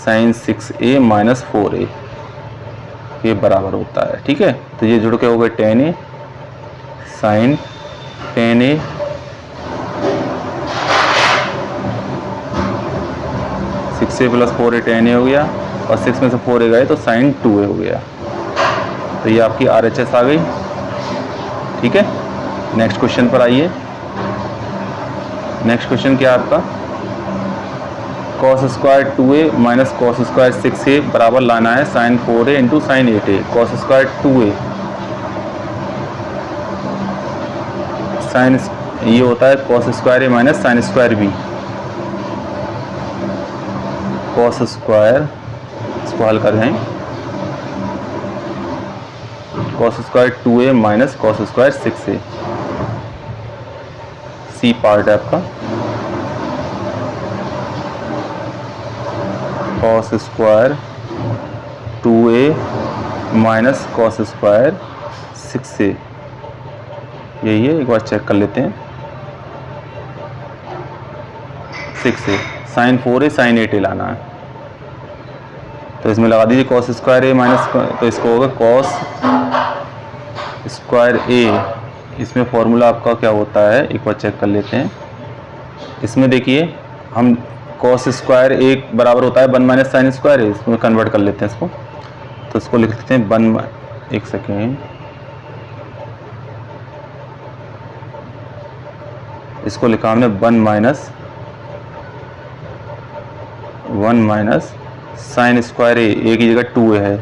Speaker 1: sine 6a minus 4a के बराबर होता है। ठीक है, तो ये जुड़ के हो गए 10a साइन 10a सिक्स ए प्लस 4a 10a हो गया, और 6 में से 4a गए तो साइन 2a हो गया। तो ये आपकी RHS आ गई। ठीक है, नेक्स्ट क्वेश्चन पर आइए। नेक्स्ट क्वेश्चन क्या है आपका, cos square 2a minus cos square 6a बराबर लाना है sine 4a into sine 8a। Cos square 2a sine ये होता है cos square a minus sine square b। Cos square, इसको हल कर दें, cos square 2a minus cos square 6a, C part है आपका। Cos square 2a minus cos square 6a, यही है, एक बार चेक कर लेते हैं। 6a sign 4a sign 8a लाना है, तो इसमें लगा दीजिए कॉस स्क्वायर a माइनस, तो इसको होगा कॉस स्क्वायर a। इसमें फॉर्मूला आपका क्या होता है एक बार चेक कर लेते हैं। इसमें देखिए हम कॉस स्क्वायर एक बराबर होता है 1 माइनस साइन स्क्वायर a, इसमें कन्वर्ट कर लेते हैं इसको, तो इसको लिख देते हैं 1, एक सेकेंड, इसको लिखा हमने 1 माइनस साइन स्क्वायर a की जगह 2a है।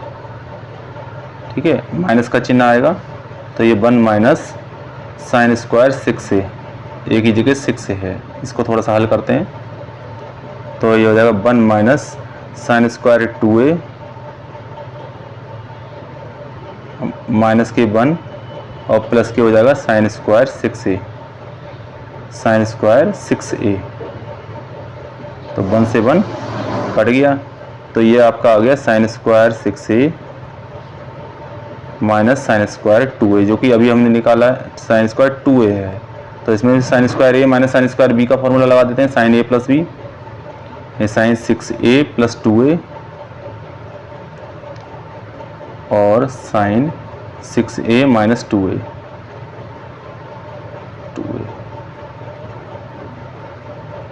Speaker 1: ठीक है, माइनस का चिन्ह आएगा, तो ये 1 minus sine square 6a, a की जगह 6a है। इसको थोड़ा सा हल करते हैं, तो ये हो जाएगा 1 minus sine square 2a minus के 1 और प्लस के हो जाएगा sign square 6a, sign square 6a, तो 1 से 1 कट गया, तो ये आपका आ गया sign square 6a minus sine square 2a, जो कि अभी हमने निकाला है साइन स्क्वायर 2a है। तो इसमें sine square a minus sine square b का फॉर्मूला लगा देते हैं, साइन a प्लस b, ये साइन 6a प्लस 2a और साइन 6a माइनस 2a।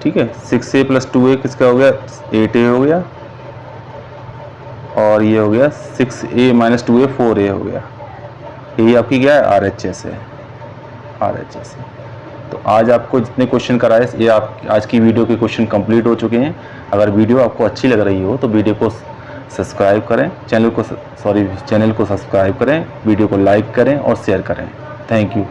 Speaker 1: ठीक है, 6a प्लस 2a किसका हो गया, 8a हो गया, और ये हो गया 6a माइनस 2a 4a हो गया। यही आपकी क्या है, RHS है, RHS है। तो आज आपको जितने क्वेश्चन कराए, ये आप आज की वीडियो के क्वेश्चन कंप्लीट हो चुके हैं। अगर वीडियो आपको अच्छी लग रही हो तो वीडियो को सब्सक्राइब करें, चैनल को सब्सक्राइब करें, वीडियो को लाइक करें और शेयर करें। Thank you.